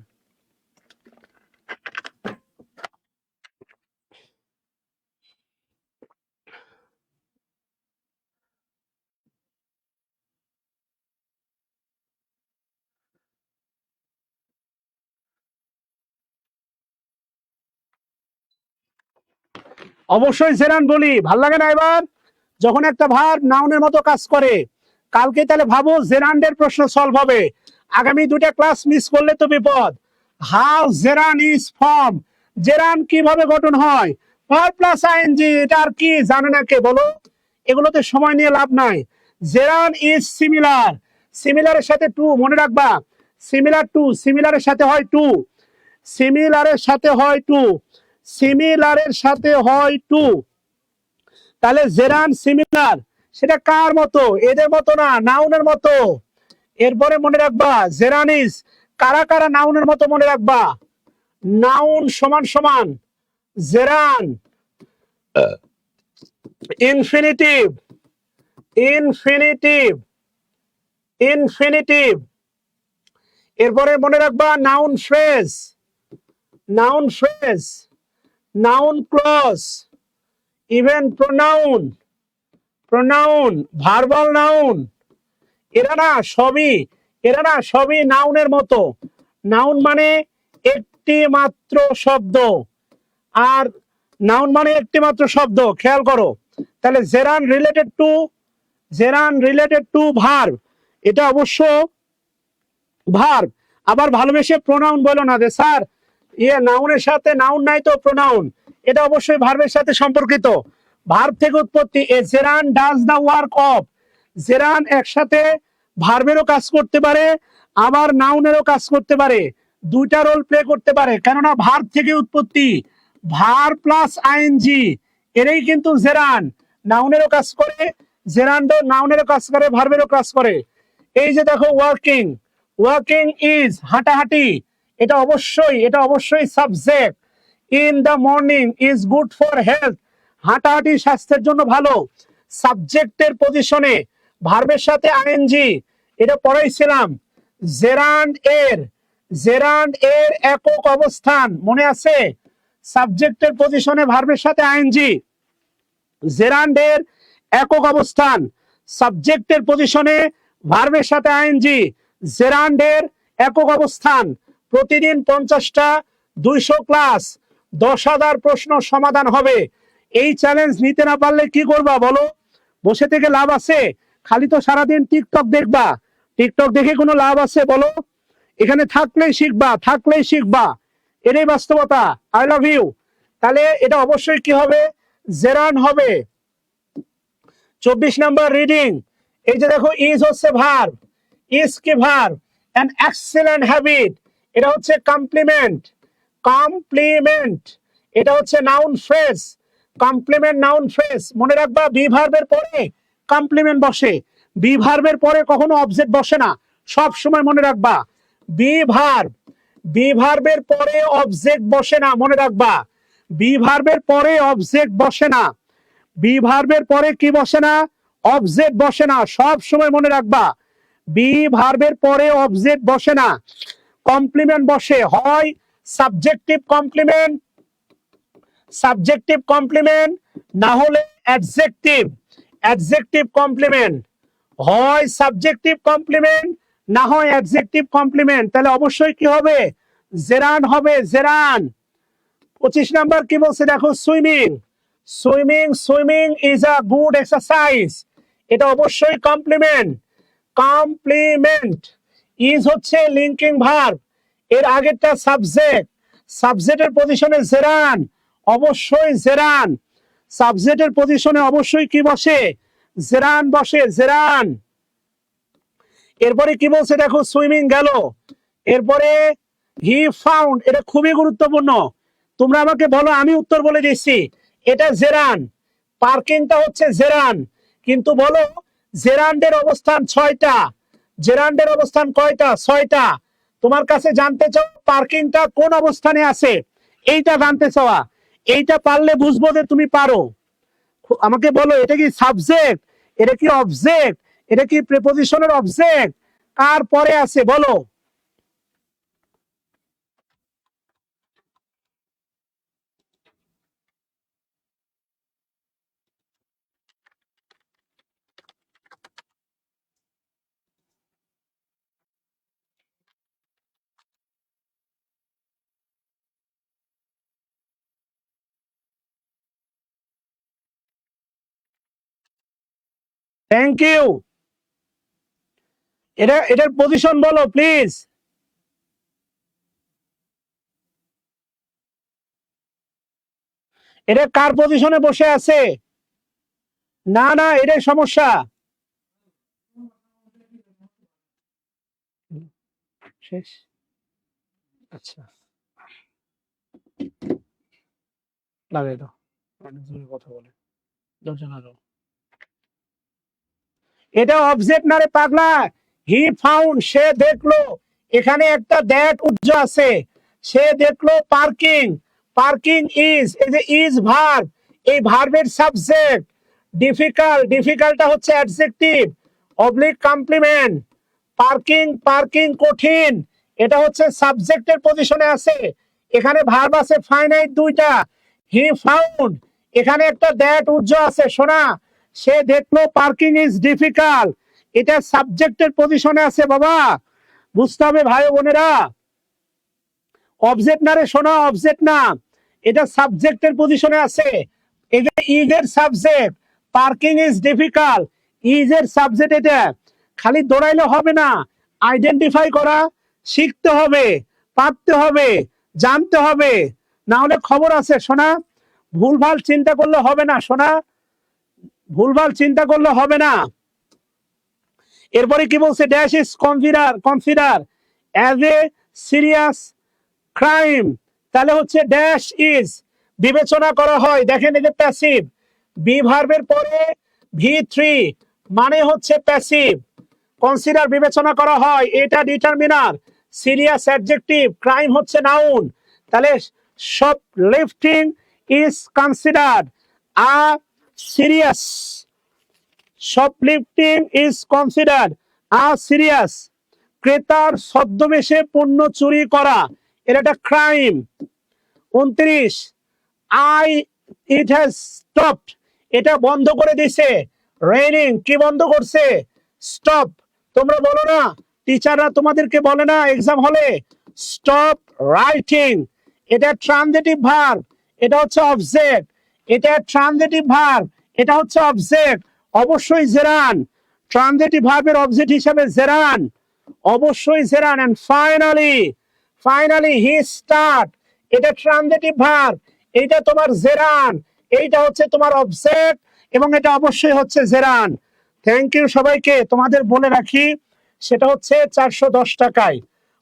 Speaker 1: অবশ্যই জেরান বলি, ভাল লাগে না? এবার যখন একটা ভার্ব নাউনের মতো কাজ করে, কালকে তাহলে ভাবো জেরান্ডের প্রশ্ন সলভ হবে। আগামী দুটা ক্লাস মিস করলে তো বিপদ। How gerund is form, gerund কিভাবে গঠন হয়, ভার্ব প্লাস আইএনজি, এটা আর কি জানে না কে বলো? এগুলোতে সময় নিয়ে লাভ নাই। জেরান ইজ সিমিলার, সিমিলারের সাথে টু, মনে রাখবা, সিমিলার টু, সিমিলারের সাথে হয় টু, সিমিলারের সাথে হয় টু, সিমিলারের সাথে হয় টু। তাহলে জেরান সিমিলার, সেটা কার মতো? এদের মতো না, নাউনের মতো। এরপরে মনে রাখবা জেরান ইজ কারা কারা নাউনের মতো, মনে রাখবা নাউন সমান সমান জেরান ইনফিনিটিভ, ইনফিনিটিভ, ইনফিনিটিভ। এরপরে মনে রাখবা noun phrase, noun phrase, noun clause, even pronoun, pronoun, verbal noun, এরা না সবই, এরা না সবই নাউনের মতো। নাউন মানে একটি মাত্র শব্দ, আর নাউন মানে একটি মাত্র শব্দ, খেয়াল করো। তাহলে gerund related to, gerund related to verb, এটা অবশ্য ভার্ব। আবার ভালোবেসে প্রোনাউন বলো না যে স্যার ইয়ে নাউনের সাথে নাউন নাই তো প্রোনাউন, এটা অবশ্যই ভার্বের সাথে সম্পর্কিত, ভার্ব থেকে উৎপত্তি। A gerund does the work of, gerund একসাথে ভার্বেরও কাজ করতে পারে, আবার নাউনেরও কাজ করতে পারে, দুইটা রোল প্লে করতে পারে, কেননা ভার্ব থেকে উৎপত্তি, ভার্ব প্লাস আইএনজি, এরই কিন্তু জেরান নাউনেরও কাজ করে, জেরান্ডো নাউনেরও কাজ করে, ভার্বেরও কাজ করে। এই যে দেখো ওয়ার্কিং, ওয়ার্কিং ইজ হাঁটাহাঁটি, এটা অবশ্যই, এটা অবশ্যই subject. In the morning is good for health, হাঁটাহাঁটি স্বাস্থ্যের জন্য ভালো, সাবজেক্টের পজিশনে ভার্বের সাথে আইএনজি, এটা পড়াইছিলাম। জেরান্ড এর, জেরান্ড এর একক অবস্থান মনে আছে? সাবজেক্টের পজিশনে ভার্বের সাথে আইএনজি, জেরান্ড এর একক অবস্থান, সাবজেক্টের পজিশনে ভার্বের সাথে আইএনজি, জেরান্ড এর একক অবস্থান। প্রতিদিন 50টা 200 ক্লাস, 10,000 প্রশ্ন সমাধান হবে। এই চ্যালেঞ্জ নিতে না পারলে কি করবা বলো? বসে থেকে লাভ আছে? খালি তো সারাদিন টিকটক দেখবা, টিকটক দেখে কোনো লাভ আছে বলো? এখানে থাকলেই শিখবা, থাকলেই শিখবা, এটাই বাস্তবতা। I love you. তাহলে এটা অবশ্যই কি হবে? জেরান হবে। 24 নাম্বার রিডিং, এই যে দেখো ইজ হচ্ছে ভার্ব, ইজ কি ভার্ব, অ্যান এক্সেলেন্ট হ্যাবিট, এটা হচ্ছে কমপ্লিমেন্ট, কমপ্লিমেন্ট, এটা হচ্ছে noun phrase, complement noun phrase. মনে রাখবা বি ভার্বের পরে কমপ্লিমেন্ট বসে, বি ভার্বের পরে কখনো অবজেক্ট বসে না, সব সময় মনে রাখবা বি ভার্ব, বি ভার্বের পরে অবজেক্ট বসে না, মনে রাখবা বি ভার্বের পরে অবজেক্ট বসে না, বি ভার্বের পরে কি বসে না? অবজেক্ট বসে না, সব সময় মনে রাখবা বি ভার্বের পরে অবজেক্ট বসে না। কমপ্লিমেন্ট বসে, হয় সাবজেক্টিভ কমপ্লিমেন্ট, না হলে অ্যাডজেক্টিভ কমপ্লিমেন্ট, হয় সাবজেক্টিভ কমপ্লিমেন্ট না হয় অ্যাডজেক্টিভ কমপ্লিমেন্ট। তাহলে অবশ্যই কি হবে? জেরান হবে, জেরান। 25 নাম্বার কি বলছে দেখো, swimming is a good exercise, এটা অবশ্যই কমপ্লিমেন্ট। ইজ হচ্ছে লিঙ্কিং ভার্ব, এর আগেরটা সাবজেক্টের পজিশনে জেরান, অবশ্যই জেরান। সাবজেক্টের পজিশনে অবশ্যই কি বসে? জেরান বসে, জেরান। এরপরে কি বলছে দেখো, সুইমিং গেল, এরপরে হি ফাউন্ড, এটা খুবই গুরুত্বপূর্ণ। তোমরা আমাকে বলো, আমি উত্তর বলে দিচ্ছি। এটা জেরান, পার্কিংটা হচ্ছে জেরান, কিন্তু বলো জেরান্ডের অবস্থান 6টা, জেরান্ডের অবস্থান কয়টা? 6টা। তোমার কাছে জানতে চাও পার্কিংটা কোন অবস্থানে আছে, এইটা জানতে চাওয়া। এইটা পারলে বুঝবো যে তুমি পারো। আমাকে বলো, এটা কি সাবজেক্ট, এটা কি অবজেক্ট, এটা কি প্রিপজিশনের অবজেক্ট, কার পরে আছে বলো? Thank you. এটার পজিশন বলো প্লিজ। এটা কার পজিশনে বসে আছে? না না, এটাই সমস্যা। শেষ, আচ্ছা লাগাই দাও, কথা বলে দরজা লাগাও। এটা অবজেক্ট না রে পাগলা। হি ফাউন্ড, সে দেখলো, এখানে একটা দ্যাট উজ্জ আছে, সে দেখলো পার্কিং, ইজ, এই যে ইজ ভার্ব, এই ভার্বের সাবজেক্ট। ডিফিকাল্টটা হচ্ছে অ্যাডজেক্টিভ অবলিক কমপ্লিমেন্ট। পার্কিং কঠিন, এটা হচ্ছে সাবজেক্টের পজিশনে আছে। এখানে ভার্ব আছে ফাইনাইট 2টা। হি ফাউন্ড, এখানে একটা দ্যাট উজ্জ আছে, শোনা, সে দেখলো পার্কিং ইজ ডিফিকাল্ট, এটা সাবজেক্টের পজিশনে আছে বাবা, বুঝতে হবে ভাই বোনেরা। অবজেক্ট না রে শোনা, অবজেক্ট না, এটা সাবজেক্টের পজিশনে আছে। এই যে ইজ এর subject, parking is difficult, is এর সাবজেক্ট। এটা খালি দৌড়াইলে হবে না, আইডেন্টিফাই করা শিখতে হবে, পারতে হবে, জানতে হবে, না হলে খবর আছে শোনা। ভুলভাল চিন্তা করলে হবে না শোনা, ভুলভাল চিন্তা করলে হবে না। এরপরে কি বলছে, dash is consider as a serious crime, তাহলে হচ্ছে ড্যাশ ইজ বিবেচনা করা হয়। দেখেন এই যে প্যাসিভ, বি ভার্বের পরে V3 মানে হচ্ছে প্যাসিভ। কনসিডার বিবেচনা করা হয়, এটা ডিটারমিনার। সিরিয়াস অ্যাডজেক্টিভ, ক্রাইম হচ্ছে নাউন। তাহলে সব lifting is considered a serious, shoplifting is considered a serious, ক্রেতার ছদ্মবেশে পণ্য চুরি করা, এটা একটা ক্রাইম। 29, it has stopped, এটা বন্ধ করে দিছে। রেইনিং, কি বন্ধ করছে? স্টপ। তোমরা বলো না, টিচাররা তোমাদেরকে বলে না এক্সাম হলে, স্টপ রাইটিং, এটা ট্রানজিটিভ ভার্ব, এটা হচ্ছে অবজেক্ট, এটা ট্রানজিটিভ ভার্ব, এটা হচ্ছে অবজেক্ট, অবশ্যই জেরান। ট্রানজিটিভ ভার্বের অবজেক্ট হিসেবে জেরান, অবশ্যই gerund. And finally he start, এটা ট্রানজিটিভ ভার্ব, এইটা তোমার জেরান, এইটা হচ্ছে তোমার অবজেক্ট, এবং এটা অবশ্যই হচ্ছে জেরান। থ্যাংক ইউ সবাইকে। তোমাদের বলে রাখি, সেটা হচ্ছে 410 টাকায়,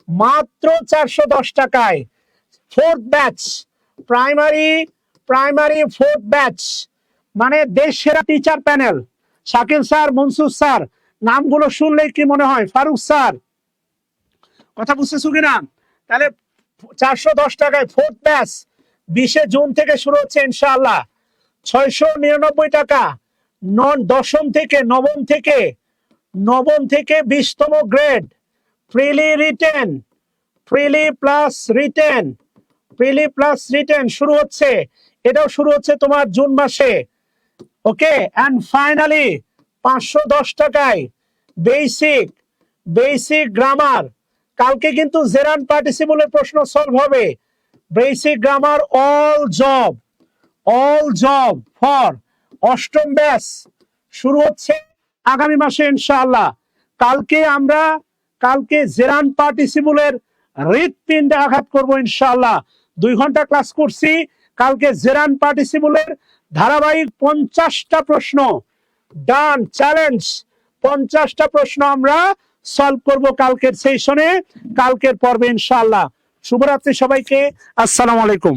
Speaker 1: মাত্র 410 টাকায়। Fourth batch, primary fourth batch, মানে দেশ সেরা teacher panel, Shakil sir, Mansur sir, নামগুলো শুনলেই কি মনে হয়? ফারুক স্যার, কথা বুঝতেছো কিনা? তাহলে 410 টাকায় ফোর্থ ব্যাচ, 20 জুন থেকে শুরু হচ্ছে ইনশাআল্লাহ। 699 টাকা, দশম থেকে নবম থেকে 20তম গ্রেড, ফ্রিলি রিটেন, প্রিলি প্লাস রিটেন, প্রিলি প্লাস রিটেন শুরু হচ্ছে, এটাও শুরু হচ্ছে তোমার জুন মাসে। ওকে, এন্ড ফাইনালি 510 টাকায় বেসিক, বেসিক গ্রামার। কালকে কিন্তু জেরান পার্টিসিপলের প্রশ্ন সলভ হবে। Basic grammar all job, all job for অষ্টম ব্যাচ শুরু হচ্ছে আগামী মাসে ইনশাআল্লাহ। কালকে জেরান পার্টিসিপলের হৃৎপিণ্ডে আঘাত করব ইনশাআল্লাহ। 2 ঘন্টা ক্লাস করছি, কালকে জেরান পার্টিসিপলের ধারাবাহিক 50টা প্রশ্ন ডান চ্যালেঞ্জ, 50টা প্রশ্ন আমরা সলভ করব কালকের সেশনে, কালকের পর্বে ইনশাআল্লাহ। শুভরাত্রি সবাইকে, আসসালামু আলাইকুম।